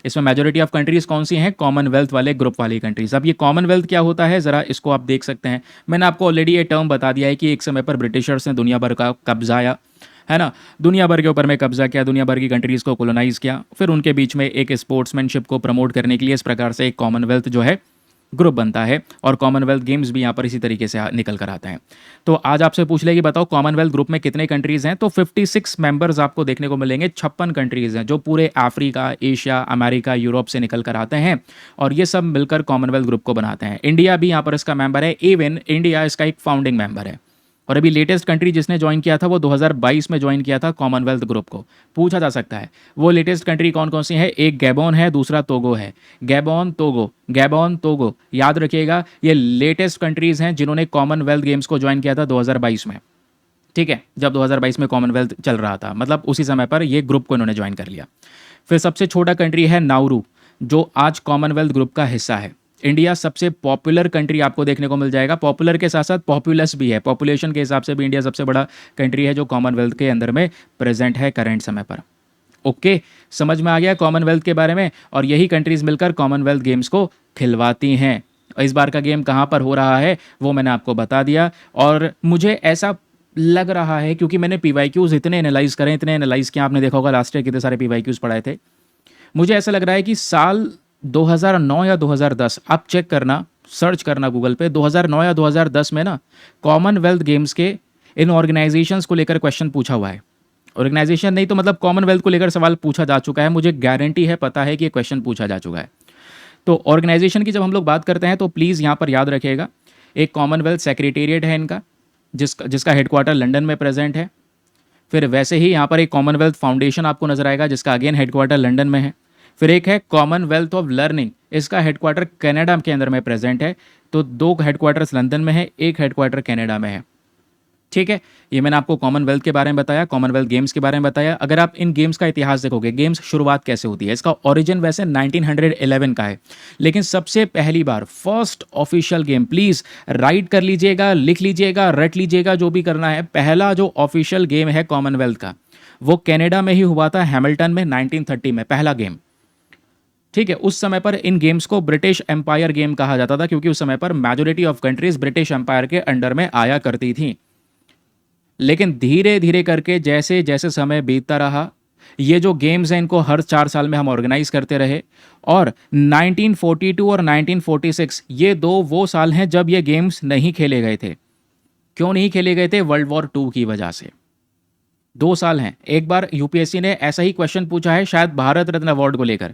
इसमें मेजोरिटी ऑफ कंट्रीज कौन सी हैं? कॉमनवेल्थ वाले ग्रुप वाली कंट्रीज। अब ये कॉमनवेल्थ क्या होता है, ज़रा इसको आप देख सकते हैं। मैंने आपको ऑलरेडी ये टर्म बता दिया है कि एक समय पर ब्रिटिशर्स ने दुनिया भर का कब्जाया, है ना, दुनिया भर के ऊपर में कब्जा किया, दुनिया भर की कंट्रीज़ को कोलोनाइज़ किया। फिर उनके बीच में एक स्पोर्ट्समैनशिप को प्रमोट करने के लिए इस प्रकार से एक कॉमनवेल्थ जो है ग्रुप बनता है और कॉमनवेल्थ गेम्स भी यहाँ पर इसी तरीके से निकल कर आते हैं। तो आज आपसे पूछ ले कि बताओ कॉमनवेल्थ ग्रुप में कितने कंट्रीज़ हैं, तो 56 मेंबर्स आपको देखने को मिलेंगे। 56 कंट्रीज़ हैं जो पूरे अफ्रीका, एशिया, अमेरिका, यूरोप से निकल कर आते हैं और ये सब मिलकर कॉमनवेल्थ ग्रुप को बनाते हैं। इंडिया भी यहाँ पर इसका मेंबर है, इवन इंडिया इसका एक फाउंडिंग मेंबर है। और अभी लेटेस्ट कंट्री जिसने ज्वाइन किया था वो 2022 में ज्वाइन किया था कॉमनवेल्थ ग्रुप को। पूछा जा सकता है वो लेटेस्ट कंट्री कौन कौन सी है, एक गैबोन है, दूसरा तोगो है। गैबोन, तोगो, गैबोन, तोगो, याद रखिएगा ये लेटेस्ट कंट्रीज़ हैं जिन्होंने कॉमनवेल्थ गेम्स को ज्वाइन किया था 2022 में। ठीक है, जब 2022 में कॉमनवेल्थ चल रहा था, मतलब उसी समय पर ये ग्रुप को इन्होंने ज्वाइन कर लिया। फिर सबसे छोटा कंट्री है नाउरू, जो आज कॉमनवेल्थ ग्रुप का हिस्सा है। इंडिया सबसे पॉपुलर कंट्री आपको देखने को मिल जाएगा, पॉपुलर के साथ साथ पॉपुलस भी है, पॉपुलेशन के हिसाब से भी इंडिया सबसे बड़ा कंट्री है जो कॉमनवेल्थ के अंदर में प्रेजेंट है करंट समय पर। ओके, समझ में आ गया कॉमनवेल्थ के बारे में। और यही कंट्रीज़ मिलकर कॉमनवेल्थ गेम्स को खिलवाती हैं। इस बार का गेम कहाँ पर हो रहा है वो मैंने आपको बता दिया। और मुझे ऐसा लग रहा है, क्योंकि मैंने PYQs इतने एनालाइज करें, इतने एनालाइज किया, आपने देखा होगा लास्ट ईयर कितने सारे PYQs पढ़ाए थे, मुझे ऐसा लग रहा है कि साल 2009 या 2010, आप चेक करना, सर्च करना गूगल पे, 2009 या 2010 में ना कॉमनवेल्थ गेम्स के इन ऑर्गेनाइजेशंस को लेकर क्वेश्चन पूछा हुआ है। ऑर्गेनाइजेशन नहीं तो मतलब कॉमनवेल्थ को लेकर सवाल पूछा जा चुका है, मुझे गारंटी है, पता है कि ये क्वेश्चन पूछा जा चुका है। तो ऑर्गेनाइजेशन की जब हम लोग बात करते हैं तो प्लीज़ यहाँ पर याद रखिएगा, एक कॉमनवेल्थ सेक्रेटेरिएट है इनका, जिसका हेडक्वार्टर लंदन में प्रेजेंट है। फिर वैसे ही यहाँ पर एक कॉमनवेल्थ फाउंडेशन आपको नजर आएगा जिसका अगेन हेडक्वार्टर लंदन में है। फिर एक है कॉमनवेल्थ ऑफ लर्निंग, इसका हेडक्वार्टर कनाडा के अंदर में प्रेजेंट है। तो 2 हेडक्वार्टर्स लंदन में है, एक हेडक्वार्टर कनाडा में है। ठीक है, ये मैंने आपको कॉमनवेल्थ के बारे में बताया, कॉमनवेल्थ गेम्स के बारे में बताया। अगर आप इन गेम्स का इतिहास देखोगे, गेम्स शुरुआत कैसे होती है, इसका ओरिजिन वैसे 1911 का है, लेकिन सबसे पहली बार first official game, please write कर लीजिएगा, लिख लीजिएगा, रट लीजिएगा, जो भी करना है, पहला जो ऑफिशियल गेम है कॉमनवेल्थ का वो कनाडा में ही हुआ था, हैमिल्टन में 1930 में पहला गेम। ठीक है, उस समय पर इन गेम्स को ब्रिटिश एम्पायर गेम कहा जाता था, क्योंकि उस समय पर majority of countries British Empire के अंडर में आया करती थी। लेकिन धीरे धीरे करके जैसे जैसे समय बीतता रहा, ये जो गेम्स हैं इनको हर 4 साल में हम ऑर्गेनाइज करते रहे। और 1942 और 1946 ये 2 वो साल हैं जब ये गेम्स नहीं खेले गए थे। क्यों नहीं खेले गए थे? वर्ल्ड वॉर 2 की वजह से। 2 साल हैं। एक बार यूपीएससी ने ऐसा ही क्वेश्चन पूछा है शायद भारत रत्न अवार्ड को लेकर,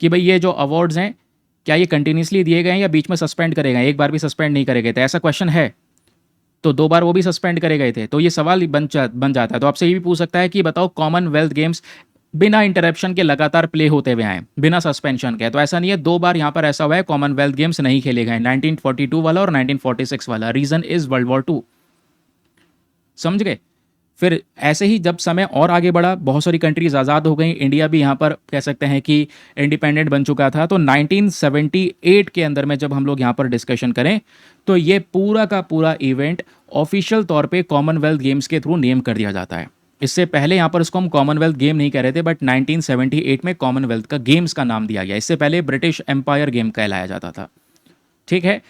कि भाई ये जो अवार्ड्स हैं क्या ये कंटिन्यूसली दिए गए हैं या बीच में सस्पेंड करे गए, एक बार भी सस्पेंड नहीं करे गए थे, ऐसा क्वेश्चन है। तो 2 बार वो भी सस्पेंड करे गए थे। तो ये सवाल ही बन जाता है। तो आपसे ये भी पूछ सकता है कि बताओ कॉमनवेल्थ गेम्स बिना इंटरप्शन के लगातार प्ले होते हुए आए, बिना सस्पेंशन के। तो ऐसा नहीं है, 2 बार यहाँ पर ऐसा हुआ है कॉमनवेल्थ गेम्स नहीं खेले गए, 1942 वाला और 1946 वाला। Reason is world war 2। समझ गए? फिर ऐसे ही जब समय और आगे बढ़ा, बहुत सारी कंट्रीज आज़ाद हो गई, इंडिया भी यहाँ पर कह सकते हैं कि इंडिपेंडेंट बन चुका था। तो 1978 के अंदर में जब हम लोग यहाँ पर डिस्कशन करें तो ये पूरा का पूरा इवेंट ऑफिशियल तौर पे कॉमनवेल्थ गेम्स के थ्रू नेम कर दिया जाता है। इससे पहले यहाँ पर इसको हम कॉमनवेल्थ गेम नहीं कह रहे थे, बट 1978 में कॉमनवेल्थ का गेम्स का नाम दिया गया। इससे पहले ब्रिटिश एम्पायर गेम कहलाया जाता था। ठीक है,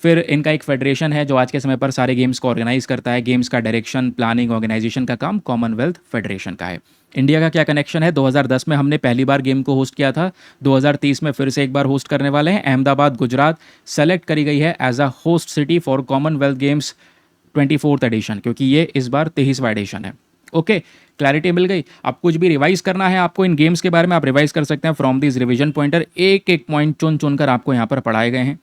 फिर इनका एक फेडरेशन है जो आज के समय पर सारे गेम्स को ऑर्गेनाइज करता है। गेम्स का डायरेक्शन, प्लानिंग, ऑर्गेनाइजेशन का काम कॉमनवेल्थ फेडरेशन का है। इंडिया का क्या कनेक्शन है? 2010 में हमने पहली बार गेम को होस्ट किया था, 2030 में फिर से एक बार होस्ट करने वाले हैं। अहमदाबाद, गुजरात सेलेक्ट करी गई है as a host city for Commonwealth Games 24th edition, क्योंकि ये इस बार 23वां एडिशन है। ओके, क्लैरिटी मिल गई। अब कुछ भी रिवाइज करना है आपको इन गेम्स के बारे में, आप रिवाइज कर सकते हैं फ्रॉम दिस रिवीजन पॉइंटर। एक एक पॉइंट चुन चुन कर आपको यहाँ पर पढ़ाए गए हैं,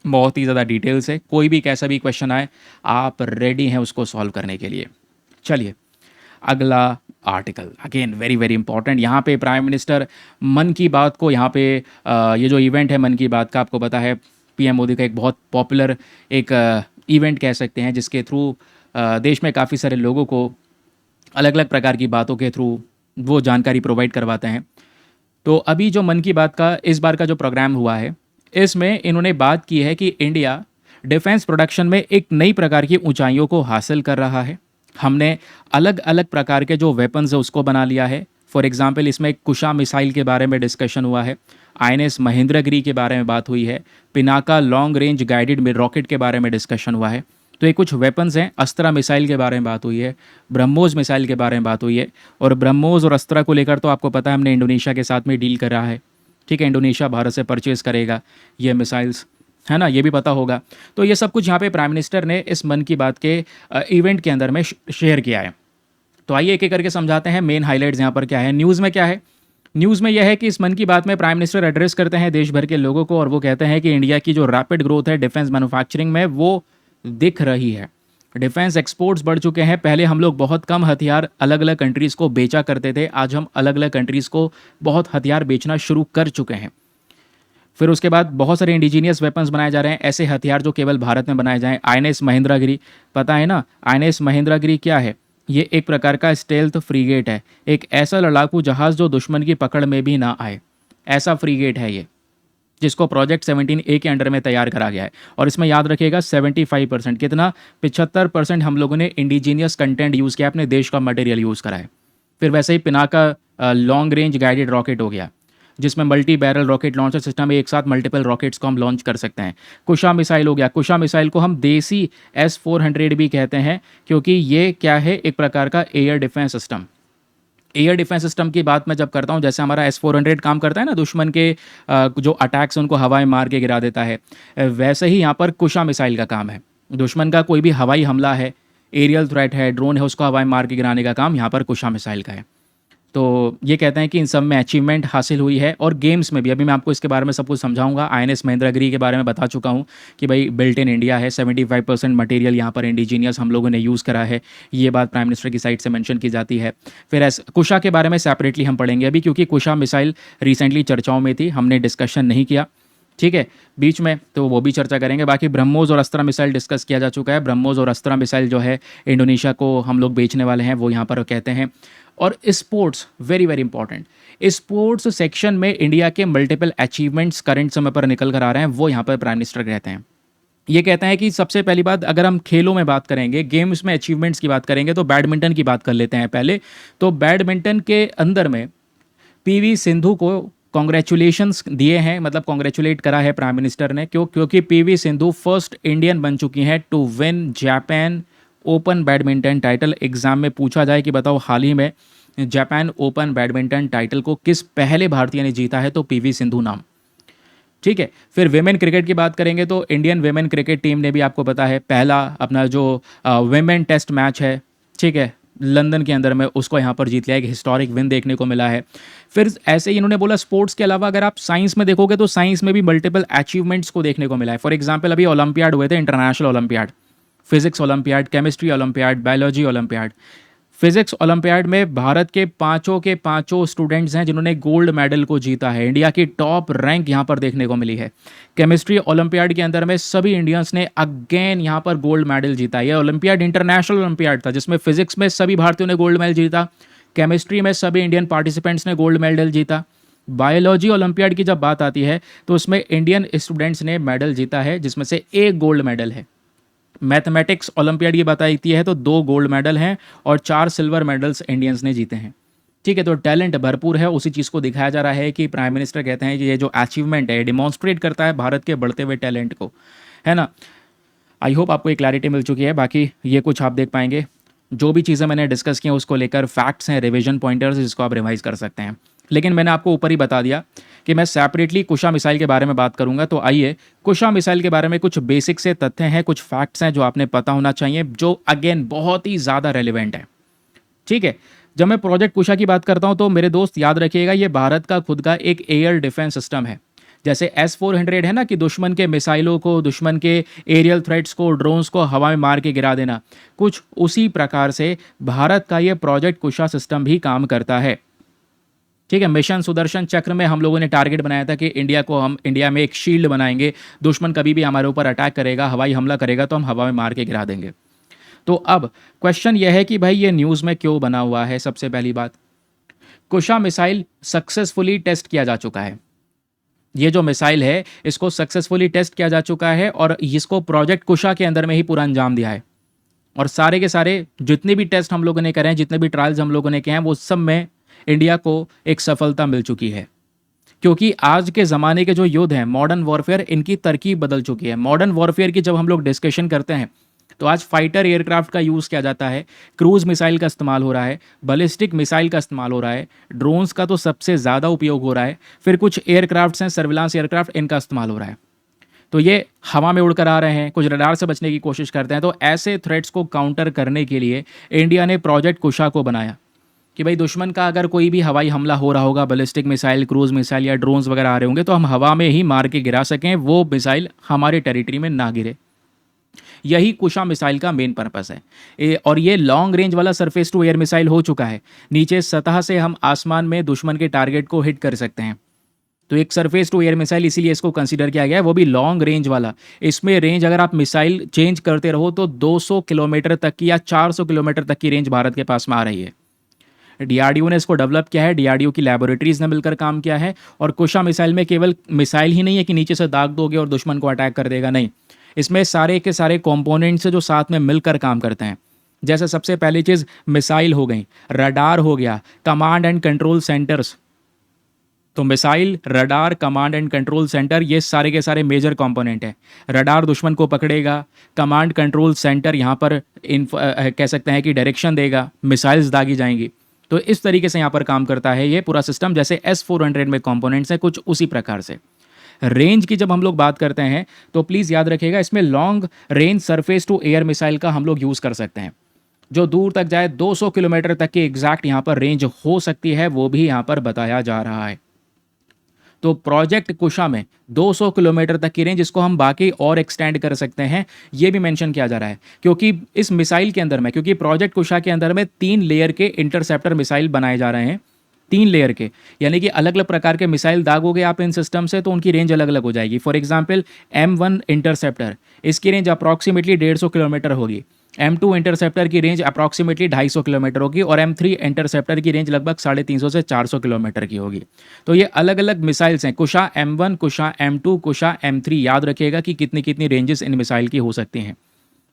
बहुत ही ज़्यादा डिटेल से। कोई भी कैसा भी क्वेश्चन आए आप रेडी हैं उसको सॉल्व करने के लिए। चलिए अगला article, again very very important. यहाँ पे प्राइम मिनिस्टर मन की बात को, यहाँ पे ये जो इवेंट है मन की बात का, आपको पता है पीएम मोदी का एक बहुत पॉपुलर एक इवेंट कह सकते हैं, जिसके थ्रू देश में काफ़ी सारे लोगों को अलग अलग प्रकार की बातों के थ्रू वो जानकारी प्रोवाइड करवाते हैं। तो अभी जो मन की बात का इस बार का जो प्रोग्राम हुआ है, इसमें इन्होंने बात की है कि इंडिया डिफेंस प्रोडक्शन में एक नई प्रकार की ऊंचाइयों को हासिल कर रहा है। हमने अलग अलग प्रकार के जो वेपन्स है उसको बना लिया है। फॉर एग्जांपल इसमें कुशा मिसाइल के बारे में डिस्कशन हुआ है, आईएनएस महेंद्रगिरी के बारे में बात हुई है, Pinaka long range guided rocket के बारे में डिस्कशन हुआ है। तो ये कुछ वेपन्स हैं। अस्त्रा मिसाइल के बारे में बात हुई है, ब्रह्मोस मिसाइल के बारे में बात हुई है। और ब्रह्मोस और अस्त्रा को लेकर तो आपको पता है हमने इंडोनेशिया के साथ में डील कर रहा है। ठीक है, इंडोनेशिया भारत से परचेज़ करेगा ये मिसाइल्स। है ना, ये भी पता होगा। तो ये सब कुछ यहाँ पे प्राइम मिनिस्टर ने इस मन की बात के इवेंट के अंदर में शेयर किया है। तो आइए एक एक करके समझाते हैं मेन हाइलाइट्स यहाँ पर क्या है, न्यूज़ में क्या है। न्यूज़ में यह है कि इस मन की बात में प्राइम मिनिस्टर एड्रेस करते हैं देश भर के लोगों को, और वो कहते हैं कि इंडिया की जो रैपिड ग्रोथ है डिफेंस मैन्युफैक्चरिंग में वो दिख रही है। डिफेंस एक्सपोर्ट्स बढ़ चुके हैं। पहले हम लोग बहुत कम हथियार अलग अलग कंट्रीज़ को बेचा करते थे, आज हम अलग अलग कंट्रीज़ को बहुत हथियार बेचना शुरू कर चुके हैं। फिर उसके बाद बहुत सारे इंडिजीनियस वेपन्स बनाए जा रहे हैं, ऐसे हथियार जो केवल भारत में बनाए जाएं। आईएनएस महेंद्रगिरी, पता है ना आईएनएस महेंद्रगिरी क्या है? ये एक प्रकार का स्टेल्थ फ्रीगेट है, एक ऐसा लड़ाकू जहाज़ जो दुश्मन की पकड़ में भी ना आए, ऐसा फ्रीगेट है ये, जिसको प्रोजेक्ट 17A के अंडर में तैयार करा गया है। और इसमें याद रखिएगा 75% कितना, 75% हम लोगों ने इंडिजीनियस कंटेंट यूज़ किया, अपने देश का मटेरियल यूज़ करा है। फिर वैसे ही Pinaka long range guided rocket हो गया, जिसमें multi barrel rocket launcher system है, एक साथ मल्टीपल रॉकेट्स को हम लॉन्च कर सकते हैं। कुशा मिसाइल हो गया, कुशा मिसाइल को हम देसी S-400 भी कहते हैं, क्योंकि ये क्या है, एक प्रकार का air defence system. Air defence system की बात मैं जब करता हूँ, जैसे हमारा S-400 काम करता है ना, दुश्मन के जो अटैक्स उनको हवाएं मार के गिरा देता है, वैसे ही यहाँ पर कुशा मिसाइल का काम है। दुश्मन का कोई भी हवाई हमला है, एरियल थ्रेट है, ड्रोन है, उसको हवाएं मार के गिराने का काम यहाँ पर कुशा मिसाइल का है। तो ये कहते हैं कि इन सब में अचीवमेंट हासिल हुई है, और गेम्स में भी अभी मैं आपको इसके बारे में सब कुछ समझाऊंगा। आईएनएस महेंद्रगिरी के बारे में बता चुका हूँ कि भाई बिल्ट इन इंडिया है, 75% मटेरियल यहाँ पर इंडिजीनियस हम लोगों ने यूज़ करा है, ये बात प्राइम मिनिस्टर की साइड से मेंशन की जाती है। फिर कुशा के बारे में सेपरेटली हम पढ़ेंगे अभी, क्योंकि कुशा मिसाइल रिसेंटली चर्चाओं में थी, हमने डिस्कशन नहीं किया, ठीक है, बीच में, तो वो भी चर्चा करेंगे। बाकी ब्रह्मोस और अस्त्रा मिसाइल डिस्कस किया जा चुका है। ब्रह्मोस और अस्त्रा मिसाइल जो है इंडोनेशिया को हम लोग बेचने वाले हैं, वो यहाँ पर कहते हैं। और sports, very very important, sports section में इंडिया के मल्टीपल अचीवमेंट्स करंट समय पर निकल कर आ रहे हैं, वो यहाँ पर प्राइम मिनिस्टर कहते हैं। ये कहते हैं कि सबसे पहली बात, अगर हम खेलों में बात करेंगे, गेम्स में अचीवमेंट्स की बात करेंगे, तो बैडमिंटन की बात कर लेते हैं पहले। तो बैडमिंटन के अंदर में पीवी सिंधु को कॉन्ग्रेचुलेशंस दिए हैं, मतलब कॉन्ग्रेचुलेट करा है प्राइम मिनिस्टर ने। क्योंकि पीवी सिंधु फर्स्ट इंडियन बन चुकी हैं to win Japan Open badminton title. Exam में पूछा जाए कि बताओ हाल ही में जापान ओपन बैडमिंटन टाइटल को किस पहले भारतीय ने जीता है, तो पीवी सिंधु नाम, ठीक है। फिर वेमेन क्रिकेट की बात करेंगे तो इंडियन वेमेन क्रिकेट टीम ने भी, आपको पता है, पहला अपना जो वेमेन टेस्ट मैच है, ठीक है, लंदन के अंदर में, उसको यहाँ पर जीत लिया, एक हिस्टोरिक विन देखने को मिला है। फिर ऐसे ही इन्होंने बोला स्पोर्ट्स के अलावा अगर आप साइंस में देखोगे तो साइंस में भी मल्टीपल अचीवमेंट्स को देखने को मिला है। फॉर एग्जाम्पल अभी ओलंपियाड हुए थे, international olympiad, physics olympiad, chemistry olympiad, biology olympiad. Physics olympiad में भारत के पांचों स्टूडेंट्स हैं जिन्होंने गोल्ड मेडल को जीता है, इंडिया की टॉप रैंक यहाँ पर देखने को मिली है। केमिस्ट्री ओलंपियाड के अंदर में सभी इंडियंस ने अगेन यहाँ पर गोल्ड मेडल जीता। यह ओलंपियाड इंटरनेशनल ओलंपियाड था, जिसमें फिजिक्स में सभी भारतीयों ने गोल्ड मेडल जीता, केमिस्ट्री में सभी इंडियन पार्टिसिपेंट्स ने गोल्ड मेडल जीता। बायोलॉजी ओलंपियाड की जब बात आती है तो उसमें इंडियन स्टूडेंट्स ने मेडल जीता है, जिसमें से एक गोल्ड मेडल है। मैथमेटिक्स ओलंपियाड की बात आती है तो 2 गोल्ड मेडल हैं और 4 सिल्वर मेडल्स इंडियंस ने जीते हैं, ठीक है। तो टैलेंट भरपूर है, उसी चीज़ को दिखाया जा रहा है कि प्राइम मिनिस्टर कहते हैं कि ये जो अचीवमेंट है डिमॉन्स्ट्रेट करता है भारत के बढ़ते हुए टैलेंट को, है ना। आई होप आपको एक क्लैरिटी मिल चुकी है। बाकी ये कुछ आप देख पाएंगे, जो भी चीज़ें मैंने डिस्कस की हैं उसको लेकर फैक्ट्स हैं, रिविजन पॉइंटर्स, जिसको आप रिवाइज कर सकते हैं। लेकिन मैंने आपको ऊपर ही बता दिया कि मैं सेपरेटली कुशा मिसाइल के बारे में बात करूंगा। तो आइए, कुशा मिसाइल के बारे में कुछ बेसिक से तथ्य हैं, कुछ फैक्ट्स हैं जो आपने पता होना चाहिए, जो अगेन बहुत ही ज़्यादा रेलिवेंट है, ठीक है। जब मैं प्रोजेक्ट कुशा की बात करता हूं तो मेरे दोस्त याद रखिएगा, ये भारत का खुद का एक एयर डिफेंस सिस्टम है। जैसे S-400 है ना, कि दुश्मन के मिसाइलों को, दुश्मन के एरियल थ्रेट्स को, ड्रोन्स को हवा में मार के गिरा देना, कुछ उसी प्रकार से भारत का ये प्रोजेक्ट कुशा सिस्टम भी काम करता है, ठीक है। मिशन सुदर्शन चक्र में हम लोगों ने टारगेट बनाया था कि हम इंडिया में एक शील्ड बनाएंगे, दुश्मन कभी भी हमारे ऊपर अटैक करेगा, हवाई हमला करेगा तो हम हवा में मार के गिरा देंगे। तो अब क्वेश्चन यह है कि भाई ये न्यूज़ में क्यों बना हुआ है। सबसे पहली बात, कुशा मिसाइल सक्सेसफुली टेस्ट किया जा चुका है। ये जो मिसाइल है इसको सक्सेसफुली टेस्ट किया जा चुका है और इसको प्रोजेक्ट कुशा के अंदर में ही पूरा अंजाम दिया है। और सारे के सारे जितने भी टेस्ट हम लोगों ने करे हैं, जितने भी ट्रायल्स हम लोगों ने किए हैं, वो सब में इंडिया को एक सफलता मिल चुकी है। क्योंकि आज के ज़माने के जो युद्ध हैं, मॉडर्न वॉरफेयर, इनकी तरकीब बदल चुकी है। मॉडर्न वॉरफेयर की जब हम लोग डिस्कशन करते हैं तो आज फाइटर एयरक्राफ्ट का यूज़ किया जाता है, क्रूज मिसाइल का इस्तेमाल हो रहा है, बैलिस्टिक मिसाइल का इस्तेमाल हो रहा है, ड्रोन्स का तो सबसे ज़्यादा उपयोग हो रहा है, फिर कुछ एयरक्राफ्ट्स हैं सर्विलांस एयरक्राफ्ट, इनका इस्तेमाल हो रहा है। तो ये हवा में उड़कर आ रहे हैं, कुछ रडार से बचने की कोशिश करते हैं। तो ऐसे थ्रेट्स को काउंटर करने के लिए इंडिया ने प्रोजेक्ट कुशा को बनाया कि भाई दुश्मन का अगर कोई भी हवाई हमला हो रहा होगा, बैलिस्टिक मिसाइल, क्रूज मिसाइल या ड्रोन्स वगैरह आ रहे होंगे, तो हम हवा में ही मार के गिरा सकें, वो मिसाइल हमारे टेरिटरी में ना गिरे। यही कुशा मिसाइल का मेन पर्पस है। और ये लॉन्ग रेंज वाला सरफेस टू एयर मिसाइल हो चुका है। नीचे सतह से हम आसमान में दुश्मन के टारगेट को हिट कर सकते हैं। तो एक सरफेस टू एयर मिसाइल इसीलिए इसको कंसीडर किया गया है, वो भी लॉन्ग रेंज वाला। इसमें रेंज अगर आप मिसाइल चेंज करते रहो तो 200 किलोमीटर तक की या 400 किलोमीटर तक की रेंज भारत के पास में आ रही है। डीआरडीओ ने इसको डेवलप किया है, डीआरडीओ की लैबोरेटरीज ने मिलकर काम किया है। और कुशा मिसाइल में केवल मिसाइल ही नहीं है कि नीचे से दाग दोगे और दुश्मन को अटैक कर देगा, नहीं। इसमें सारे के सारे कंपोनेंट्स जो साथ में मिलकर काम करते हैं। जैसे सबसे पहली चीज़ मिसाइल हो गई, रडार हो गया, कमांड एंड कंट्रोल सेंटर्स। तो missile, radar, command and control centre, ये सारे के सारे मेजर कंपोनेंट हैं। रडार दुश्मन को पकड़ेगा, कमांड कंट्रोल सेंटर यहाँ पर कह सकते हैं कि डायरेक्शन देगा, मिसाइल्स दागी जाएंगी। तो इस तरीके से यहाँ पर काम करता है ये पूरा सिस्टम। जैसे S-400 में कंपोनेंट्स हैं, कुछ उसी प्रकार से। रेंज की जब हम लोग बात करते हैं तो प्लीज़ याद रखिएगा, इसमें long range surface to air missile का हम लोग यूज़ कर सकते हैं, जो दूर तक जाए। 200 किलोमीटर तक की एग्जैक्ट यहाँ पर रेंज हो सकती है, वो भी यहाँ पर बताया जा रहा है। तो प्रोजेक्ट कुशा में 200 किलोमीटर तक की रेंज, इसको हम बाकी और एक्सटेंड कर सकते हैं, ये भी मेंशन किया जा रहा है। क्योंकि इस मिसाइल के अंदर में, क्योंकि प्रोजेक्ट कुशा के अंदर में 3 लेयर के इंटरसेप्टर मिसाइल बनाए जा रहे हैं, 3 लेयर के, यानी कि अलग अलग प्रकार के मिसाइल दागोगे आप इन सिस्टम से तो उनकी रेंज अलग अलग हो जाएगी। फॉर एग्जाम्पल M1 इंटरसेप्टर, इसकी रेंज अप्रॉक्सीमेटली 150 किलोमीटर होगी। M2 इंटरसेप्टर की रेंज अप्रॉक्सीमेटली 250 किलोमीटर होगी और M3 इंटरसेप्टर की रेंज लगभग 350 से 400 किलोमीटर की होगी। तो ये अलग अलग मिसाइल्स हैं, कुशा M1, कुशा M2, कुशा M3। याद रखिएगा कि कितनी कितनी रेंजेस इन मिसाइल की हो सकती हैं।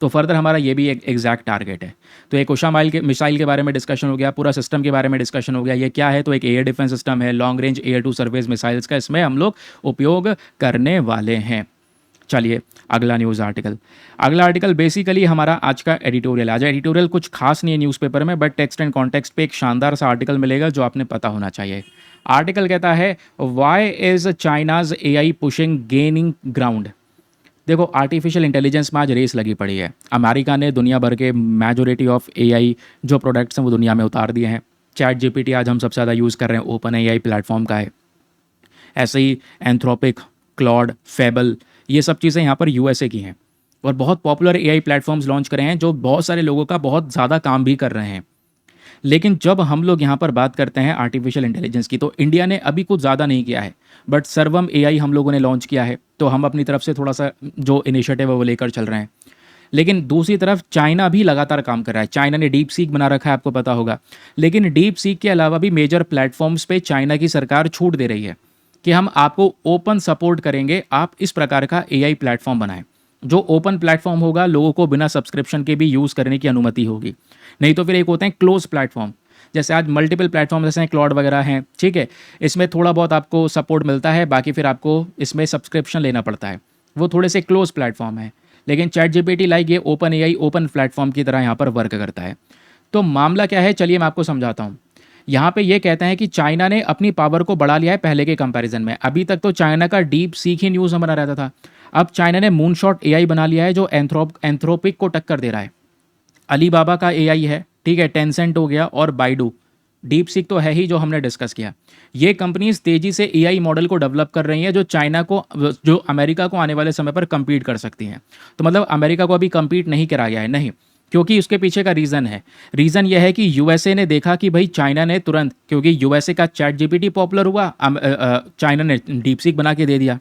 तो फर्दर हमारा ये भी एक एग्जैक्ट टारगेट है। तो एक कुशा मिसाइल के बारे में डिस्कशन हो गया, पूरा सिस्टम के बारे में डिस्कशन हो गया। ये क्या है? तो एक एयर डिफेंस सिस्टम है, long range air to service missiles का इसमें हम लोग उपयोग करने वाले हैं। चलिए अगला न्यूज़ आर्टिकल। अगला आर्टिकल बेसिकली हमारा आज का एडिटोरियल। आज एडिटोरियल कुछ खास नहीं है न्यूज़पेपर में, बट टेक्स्ट एंड कॉन्टेक्स्ट पे एक शानदार सा आर्टिकल मिलेगा जो आपने पता होना चाहिए। आर्टिकल कहता है, why is China's AI pushing gaining ground. देखो, आर्टिफिशियल इंटेलिजेंस में आज रेस लगी पड़ी है। अमेरिका ने दुनिया भर के मेजोरिटी ऑफ AI जो प्रोडक्ट्स हैं वो दुनिया में उतार दिए हैं। ChatGPT आज हम सबसे ज़्यादा यूज़ कर रहे हैं, OpenAI प्लेटफॉर्म का है। ऐसे ही एंथ्रोपिक, क्लॉड, फेबल, ये सब चीज़ें यहाँ पर USA की हैं। और बहुत पॉपुलर AI प्लेटफॉर्म्स लॉन्च करे हैं जो बहुत सारे लोगों का बहुत ज़्यादा काम भी कर रहे हैं। लेकिन जब हम लोग यहाँ पर बात करते हैं आर्टिफिशियल इंटेलिजेंस की, तो इंडिया ने अभी कुछ ज़्यादा नहीं किया है, बट सर्वम AI हम लोगों ने लॉन्च किया है। तो हम अपनी तरफ से थोड़ा सा जो इनिशिएटिव है वो लेकर चल रहे हैं। लेकिन दूसरी तरफ चाइना भी लगातार काम कर रहा है। चाइना ने डीप सीक बना रखा है, आपको पता होगा। लेकिन डीप सीक के अलावा भी मेजर प्लेटफॉर्म्स पे चाइना की सरकार छूट दे रही है कि हम आपको ओपन सपोर्ट करेंगे, आप इस प्रकार का AI प्लेटफॉर्म बनाएं। जो ओपन प्लेटफॉर्म होगा, लोगों को बिना सब्सक्रिप्शन के भी यूज़ करने की अनुमति होगी। नहीं तो फिर एक होते हैं क्लोज प्लेटफॉर्म, जैसे आज मल्टीपल प्लेटफॉर्म जैसे क्लाउड वगैरह हैं, ठीक है, इसमें थोड़ा बहुत आपको सपोर्ट मिलता है, बाकी फिर आपको इसमें सब्सक्रिप्शन लेना पड़ता है। वो थोड़े से क्लोज प्लेटफॉर्म है। लेकिन ChatGPT लाइक ये OpenAI ओपन प्लेटफॉर्म की तरह यहाँ पर वर्क करता है। तो मामला क्या है, चलिए मैं आपको समझाता हूँ। यहाँ पे ये कहते हैं कि चाइना ने अपनी पावर को बढ़ा लिया है पहले के कंपैरिजन में। अभी तक तो चाइना का डीप सीक ही न्यूज़ बना रहता था। अब चाइना ने मूनशॉट AI बना लिया है जो एंथ्रोपिक को टक्कर दे रहा है। अलीबाबा का AI है, ठीक है, टेंसेंट हो गया, और बाइडू। डीप सीक तो है ही जो हमने डिस्कस किया। ये कंपनीज तेजी से AI मॉडल को डेवलप कर रही हैं जो चाइना को, जो अमेरिका को आने वाले समय पर compete कर सकती हैं। तो मतलब अमेरिका को अभी compete नहीं करा गया है, नहीं, क्योंकि उसके पीछे का रीज़न है। रीज़न यह है कि USA ने देखा कि भाई चाइना ने तुरंत, क्योंकि USA का ChatGPT पॉपुलर हुआ, चाइना ने डीप सीक बना के दे दिया।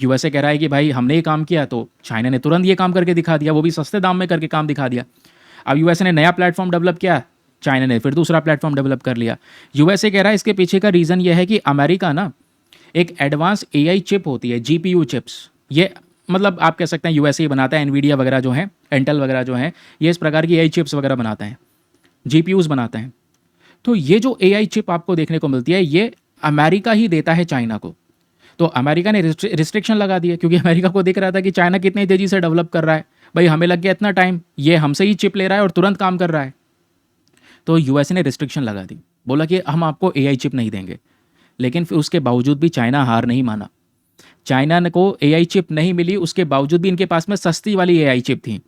USA कह रहा है कि भाई हमने ये काम किया, तो चाइना ने तुरंत ये काम करके दिखा दिया, वो भी सस्ते दाम में करके काम दिखा दिया। अब USA ने नया प्लेटफॉर्म डेवलप किया, चाइना ने फिर दूसरा प्लेटफॉर्म डेवलप कर लिया। USA कह रहा है इसके पीछे का रीज़न ये है कि अमेरिका ना एक एडवांस AI चिप होती है, GPU चिप्स, ये मतलब आप कह सकते हैं USA ही बनाता है। NVIDIA वगैरह जो है, इंटेल वगैरह जो है, ये इस प्रकार की AI चिप्स वगैरह बनाते हैं, GPUs बनाते हैं। तो ये जो AI चिप आपको देखने को मिलती है, ये अमेरिका ही देता है चाइना को। तो अमेरिका ने रिस्ट्रिक्शन लगा दिया, क्योंकि अमेरिका को दिख रहा था कि चाइना कितनी तेज़ी से डेवलप कर रहा है। भाई हमें लग गया इतना टाइम, ये हमसे ही चिप ले रहा है और तुरंत काम कर रहा है। तो USA ने रिस्ट्रिक्शन लगा दी, बोला कि हम आपको AI चिप नहीं देंगे। लेकिन फिर उसके बावजूद भी चाइना हार नहीं माना। चाइना को एआई चिप नहीं मिली, उसके बावजूद भी इनके पास में सस्ती वाली एआई चिप थी।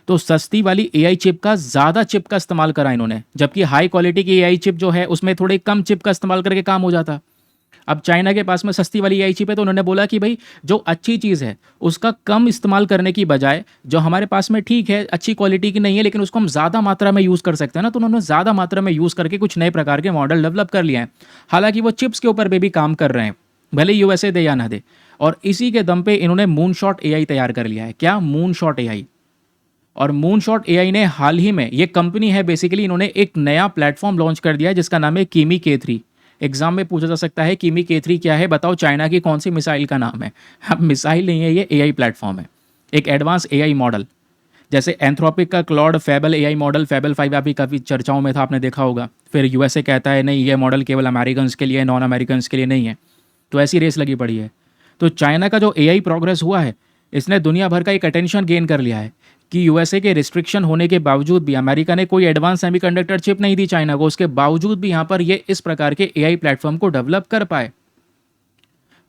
तो सस्ती वाली एआई चिप का ज़्यादा चिप का इस्तेमाल करा इन्होंने, जबकि हाई क्वालिटी की एआई चिप जो है उसमें थोड़े कम चिप का इस्तेमाल करके काम हो जाता। अब चाइना के पास में सस्ती वाली एआई चिप है, तो उन्होंने बोला कि भाई जो अच्छी चीज़ है उसका कम इस्तेमाल करने की बजाय जो हमारे पास में ठीक है अच्छी क्वालिटी की नहीं है लेकिन उसको हम ज़्यादा मात्रा में यूज़ कर सकते हैं ना, तो उन्होंने ज़्यादा मात्रा में यूज़ करके कुछ नए प्रकार के मॉडल डेवलप कर लिए हैं। हालांकि वो चिप्स के ऊपर भी काम कर रहे हैं, भले यूएसए दे या ना दे। और इसी के दम पे इन्होंने मून शॉट एआई तैयार कर लिया है। क्या? Moon shot AI. और मून शॉट एआई ने हाल ही में, ये कंपनी है बेसिकली, इन्होंने एक नया प्लेटफॉर्म लॉन्च कर दिया है जिसका नाम है कीमी K3। एग्जाम में पूछा जा सकता है कीमी K3 क्या है, बताओ चाइना की कौन सी मिसाइल का नाम है? अब मिसाइल नहीं है, ये एआई प्लेटफॉर्म है, एक एडवांस एआई मॉडल। जैसे एंथ्रोपिक का Claude fable AI model, fable 5 अभी काफ़ी चर्चाओं में था, आपने देखा होगा। फिर यूएसए कहता है नहीं ये मॉडल केवल अमेरिकन के लिए, नॉन अमेरिकन के लिए नहीं है। तो ऐसी रेस लगी पड़ी है। तो चाइना का जो एआई प्रोग्रेस हुआ है, इसने दुनिया भर का एक अटेंशन गेन कर लिया है कि यूएसए के रिस्ट्रिक्शन होने के बावजूद भी, अमेरिका ने कोई एडवांस सेमीकंडक्टर चिप नहीं दी चाइना को, उसके बावजूद भी यहाँ पर ये इस प्रकार के एआई प्लेटफॉर्म को डेवलप कर पाए।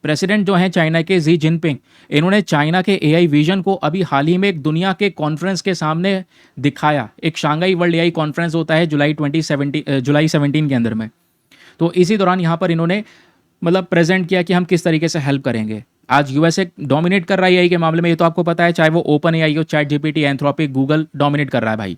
प्रेसिडेंट जो हैं चाइना के जी जिनपिंग, इन्होंने चाइना के एआई विजन को अभी हाल ही में एक दुनिया के कॉन्फ्रेंस के सामने दिखाया। एक शांघाई वर्ल्ड एआई कॉन्फ्रेंस होता है जुलाई 17 के अंदर में। तो इसी दौरान यहाँ पर इन्होंने मतलब प्रेजेंट किया कि हम किस तरीके से हेल्प करेंगे। आज यूएसए डोमिनेट कर रहा है एआई के मामले में, ये तो आपको पता है, चाहे वो ओपन एआई हो, chat GPT, Anthropic, Google dominate कर रहा है भाई।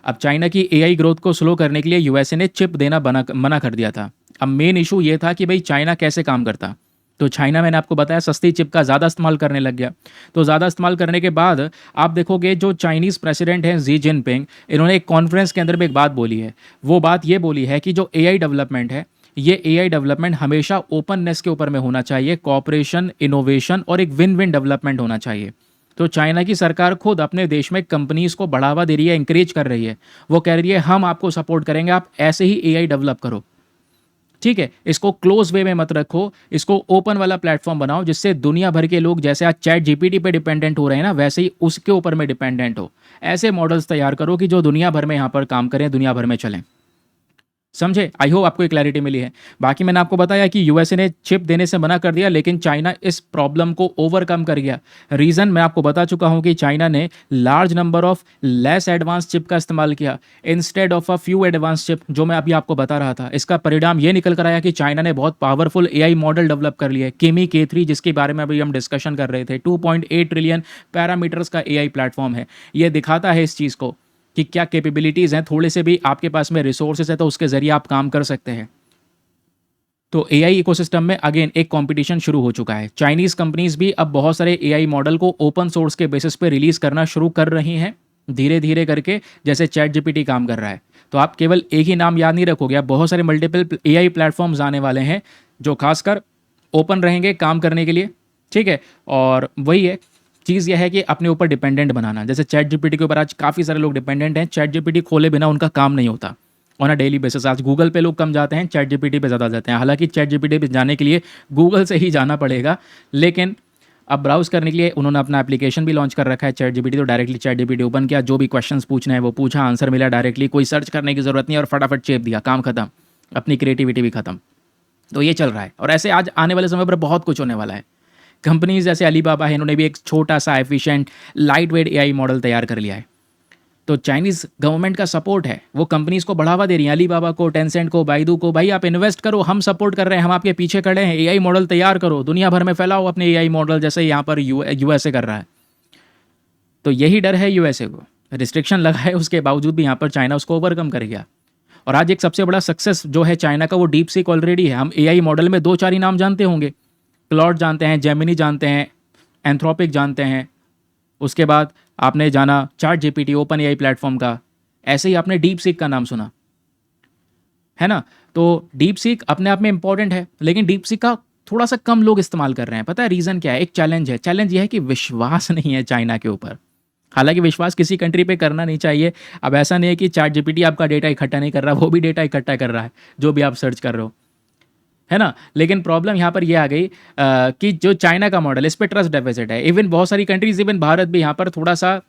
अब चाइना की एआई ग्रोथ को स्लो करने के लिए यूएसए ने चिप देना मना कर दिया था। अब मेन इशू ये था कि भाई चाइना कैसे काम करता। तो चाइना, मैंने आपको बताया, सस्ती चिप का ज़्यादा इस्तेमाल करने लग गया। तो ज़्यादा इस्तेमाल करने के बाद आप देखोगे जो चाइनीज़ प्रेसिडेंट हैं जी जिनपिंग, इन्होंने एक कॉन्फ्रेंस के अंदर भी एक बात बोली है। वो बात ये बोली है कि जो एआई डेवलपमेंट है, ये एआई डेवलपमेंट हमेशा ओपननेस के ऊपर में होना चाहिए, कॉपरेशन, इनोवेशन और एक विन विन डेवलपमेंट होना चाहिए। तो चाइना की सरकार खुद अपने देश में कंपनीज को बढ़ावा दे रही है, इंकरेज कर रही है। वो कह रही है हम आपको सपोर्ट करेंगे, आप ऐसे ही एआई डेवलप करो, ठीक है। इसको क्लोज वे में मत रखो, इसको ओपन वाला प्लेटफॉर्म बनाओ जिससे दुनिया भर के लोग, जैसे आज चैट जीपीटी पे डिपेंडेंट हो रहे हैं ना, वैसे ही उसके ऊपर में डिपेंडेंट हो। ऐसे मॉडल्स तैयार करो कि जो दुनिया भर में यहाँ पर काम करें, दुनिया भर में चलें। समझे? आई होप आपको एक क्लैरिटी मिली है। बाकी मैंने आपको बताया कि यूएसए ने चिप देने से मना कर दिया, लेकिन चाइना इस प्रॉब्लम को ओवरकम कर गया। रीज़न मैं आपको बता चुका हूं कि चाइना ने large number of less advance chip का इस्तेमाल किया instead of a few advance chip, जो मैं अभी आपको बता रहा था। इसका परिणाम ये निकल कर आया कि चाइना ने बहुत पावरफुल एआई मॉडल डेवलप कर लिया है, कीमी K3, जिसके बारे में अभी हम डिस्कशन कर रहे थे। 2.8 ट्रिलियन पैरामीटर्स का एआई प्लेटफॉर्म है। ये दिखाता है इस चीज़ को कि क्या कैपेबिलिटीज़ हैं, थोड़े से भी आपके पास में रिसोर्सेज है तो उसके ज़रिए आप काम कर सकते हैं। तो एआई इकोसिस्टम में अगेन एक कंपटीशन शुरू हो चुका है। चाइनीज़ कंपनीज भी अब बहुत सारे एआई मॉडल को ओपन सोर्स के बेसिस पे रिलीज़ करना शुरू कर रही हैं, धीरे धीरे करके, जैसे चैट जीपीटी काम कर रहा है। तो आप केवल एक ही नाम याद नहीं रखोगे, आप बहुत सारे मल्टीपल एआई प्लेटफॉर्म्स आने वाले हैं जो खासकर ओपन रहेंगे काम करने के लिए, ठीक है। और वही है, चीज़ यह है कि अपने ऊपर डिपेंडेंट बनाना। जैसे चैट जीपीटी के ऊपर आज काफ़ी सारे लोग डिपेंडेंट हैं, चैट जीपीटी खोले बिना उनका काम नहीं होता ऑन अ डेली बेसिस। आज गूगल पे लोग कम जाते हैं, चैट जीपीटी पे ज़्यादा जाते हैं। हालांकि चैट जीपीटी पे जाने के लिए गूगल से ही जाना पड़ेगा, लेकिन अब ब्राउज करने के लिए उन्होंने अपना एप्लीकेशन भी लॉन्च कर रखा है चैट जीपीटी। तो डायरेक्टली चैट जीपीटी ओपन किया, जो भी क्वेश्चंस पूछने हैं वो पूछा, आंसर मिला डायरेक्टली, कोई सर्च करने की ज़रूरत नहीं और फटाफट चेप दिया, काम खत्म, अपनी क्रिएटिविटी भी खत्म। तो ये चल रहा है और ऐसे आज आने वाले समय पर बहुत कुछ होने वाला है। कंपनीज जैसे अलीबाबा है, इन्होंने भी एक छोटा सा efficient light weight AI model तैयार कर लिया है। तो चाइनीज़ गवर्नमेंट का सपोर्ट है, वो कंपनीज को बढ़ावा दे रही है, अलीबाबा को, टेंसेंट को, बाइडू को, भाई आप इन्वेस्ट करो, हम सपोर्ट कर रहे हैं, हम आपके पीछे खड़े हैं, एआई मॉडल तैयार करो, दुनिया भर में फैलाओ अपने एआई मॉडल, जैसे यहाँ पर यूएसए कर रहा है। तो यही डर है यूएसए को, रिस्ट्रिक्शन लगा है, उसके बावजूद भी यहाँ पर चाइना उसको ओवरकम कर गया। और आज एक सबसे बड़ा सक्सेस जो है चाइना का, वो डीप सीक ऑलरेडी है। हम एआई मॉडल में 2-4 ही नाम जानते होंगे, क्लॉड जानते हैं, जेमिनी जानते हैं, एंथ्रोपिक जानते हैं, उसके बाद आपने जाना chat GPT open AI platform का, ऐसे ही आपने डीप सीक का नाम सुना है ना। तो डीप सीक अपने आप में इंपॉर्टेंट है, लेकिन डीप सीक का थोड़ा सा कम लोग इस्तेमाल कर रहे हैं। पता है रीज़न क्या है? एक चैलेंज है। चैलेंज यह है कि विश्वास नहीं है चाइना के ऊपर। हालांकि विश्वास किसी कंट्री पे करना नहीं चाहिए। अब ऐसा नहीं है कि चैट जीपीटी आपका डेटा इकट्ठा नहीं कर रहा, वो भी डेटा इकट्ठा कर रहा है, जो भी आप सर्च कर रहे हो, है ना। लेकिन प्रॉब्लम यहाँ पर यह आ गई कि जो चाइना का मॉडल, इस पर ट्रस्ट डेफिसिट है। इवन बहुत सारी कंट्रीज, इवन भारत भी यहाँ पर थोड़ा सा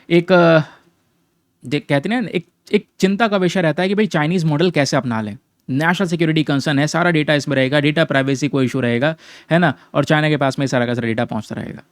एक कहते हैं ना, एक चिंता का विषय रहता है कि भाई चाइनीज़ मॉडल कैसे अपना लें। नेशनल सिक्योरिटी कंसर्न है, सारा डेटा इसमें रहेगा, डेटा प्राइवेसी को इशू रहेगा, है ना, और चाइना के पास में सारा का सारा डेटा पहुंचता रहेगा।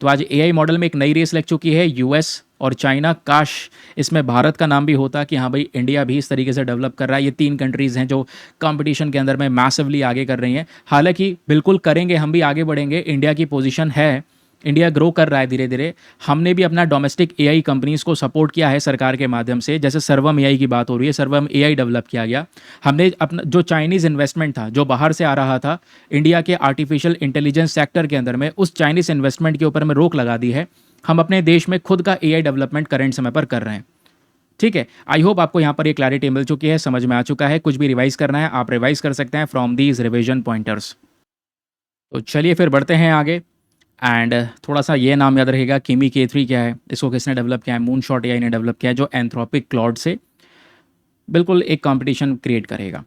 तो आज एआई मॉडल में एक नई रेस लग चुकी है, यूएस और चाइना। काश इसमें भारत का नाम भी होता कि हाँ भाई इंडिया भी इस तरीके से डेवलप कर रहा है। ये तीन कंट्रीज़ हैं जो कंपटीशन के अंदर में मैसिवली आगे कर रही हैं। हालांकि बिल्कुल करेंगे, हम भी आगे बढ़ेंगे, इंडिया की पोजीशन है, इंडिया ग्रो कर रहा है धीरे धीरे। हमने भी अपना डोमेस्टिक एआई कंपनीज को सपोर्ट किया है सरकार के माध्यम से, जैसे सर्वम एआई की बात हो रही है, सर्वम एआई डेवलप किया गया। हमने अपना जो चाइनीज़ इन्वेस्टमेंट था जो बाहर से आ रहा था इंडिया के आर्टिफिशियल इंटेलिजेंस सेक्टर के अंदर में, उस चाइनीज़ इन्वेस्टमेंट के ऊपर में रोक लगा दी है। हम अपने देश में खुद का एआई डेवलपमेंट करंट समय पर कर रहे हैं। ठीक है, आई होप आपको यहाँ पर ये क्लैरिटी मिल चुकी है, समझ में आ चुका है। कुछ भी रिवाइज करना है आप रिवाइज कर सकते हैं फ्रॉम दीज रिविजन पॉइंटर्स। तो चलिए फिर बढ़ते हैं आगे। एंड थोड़ा सा ये नाम याद रखेगा, किमी K3 क्या है, इसको किसने डेवलप किया है, मूनशॉट एआई ने डेवलप किया है, जो एंथ्रोपिक क्लाउड से बिल्कुल एक कंपटीशन क्रिएट करेगा।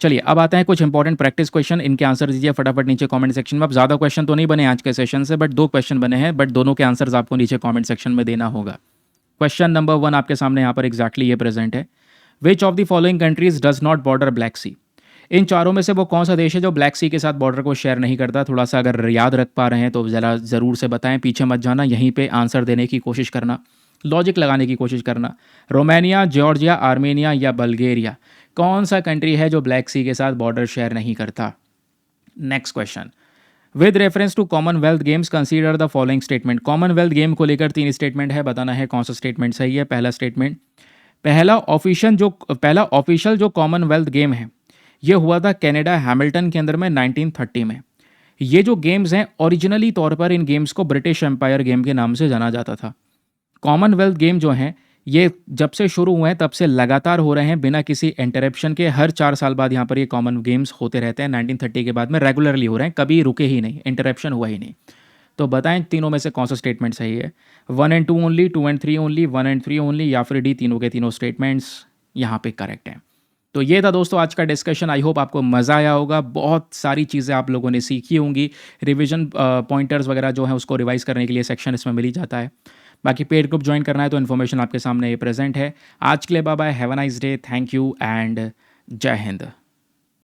चलिए अब आते हैं कुछ इंपॉर्टेंट प्रैक्टिस क्वेश्चन, इनके आंसर दीजिए फटाफट नीचे कमेंट सेक्शन में। अब ज़्यादा क्वेश्चन तो नहीं बने आज के सेशन से, बट 2 क्वेश्चन बने हैं, बट दोनों के आंसर्स आपको नीचे कमेंट सेक्शन में देना होगा। क्वेश्चन नंबर 1 आपके सामने यहाँ पर एग्जैक्टली ये प्रेजेंट है। Which of the following countries does not border Black Sea. इन चारों में से वो कौन सा देश है जो ब्लैक सी के साथ बॉर्डर को शेयर नहीं करता। थोड़ा सा अगर याद रख पा रहे हैं तो ज़रा ज़रूर से बताएं, पीछे मत जाना, यहीं पे आंसर देने की कोशिश करना, लॉजिक लगाने की कोशिश करना। रोमानिया, जॉर्जिया, आर्मेनिया या बल्गेरिया, कौन सा कंट्री है जो ब्लैक सी के साथ बॉर्डर शेयर नहीं करता। Next question, with reference to Commonwealth Games consider the following statement. Commonwealth game को लेकर 3 स्टेटमेंट है, बताना है कौन सा स्टेटमेंट सही है। पहला स्टेटमेंट, पहला ऑफिशियल जो कॉमनवेल्थ गेम है ये हुआ था कनाडा हैमिल्टन के अंदर में 1930 में। ये जो गेम्स हैं ओरिजिनली तौर पर इन गेम्स को ब्रिटिश एम्पायर गेम के नाम से जाना जाता था। कॉमनवेल्थ गेम जो हैं ये जब से शुरू हुए हैं तब से लगातार हो रहे हैं बिना किसी इंटरप्शन के। हर 4 साल बाद यहाँ पर ये कॉमन गेम्स होते रहते हैं। 1930 के बाद में रेगुलरली हो रहे हैं, कभी रुके ही नहीं, इंटरप्शन हुआ ही नहीं। तो बताएं तीनों में से कौन सा स्टेटमेंट सही है। 1 and 2 only, 2 and 3 only, 1 and 3 only, या फिर डी तीनों के तीनों स्टेटमेंट्स यहाँ पे करेक्ट हैं। तो ये था दोस्तों आज का डिस्कशन। आई होप आपको मज़ा आया होगा, बहुत सारी चीज़ें आप लोगों ने सीखी होंगी। रिवीजन पॉइंटर्स वगैरह जो है उसको रिवाइज करने के लिए सेक्शन इसमें मिल ही जाता है। बाकी पेड ग्रुप ज्वाइन करना है तो इन्फॉर्मेशन आपके सामने ये प्रेजेंट है। आज के लिए bye bye, have a nice day, thank you and जय हिंद।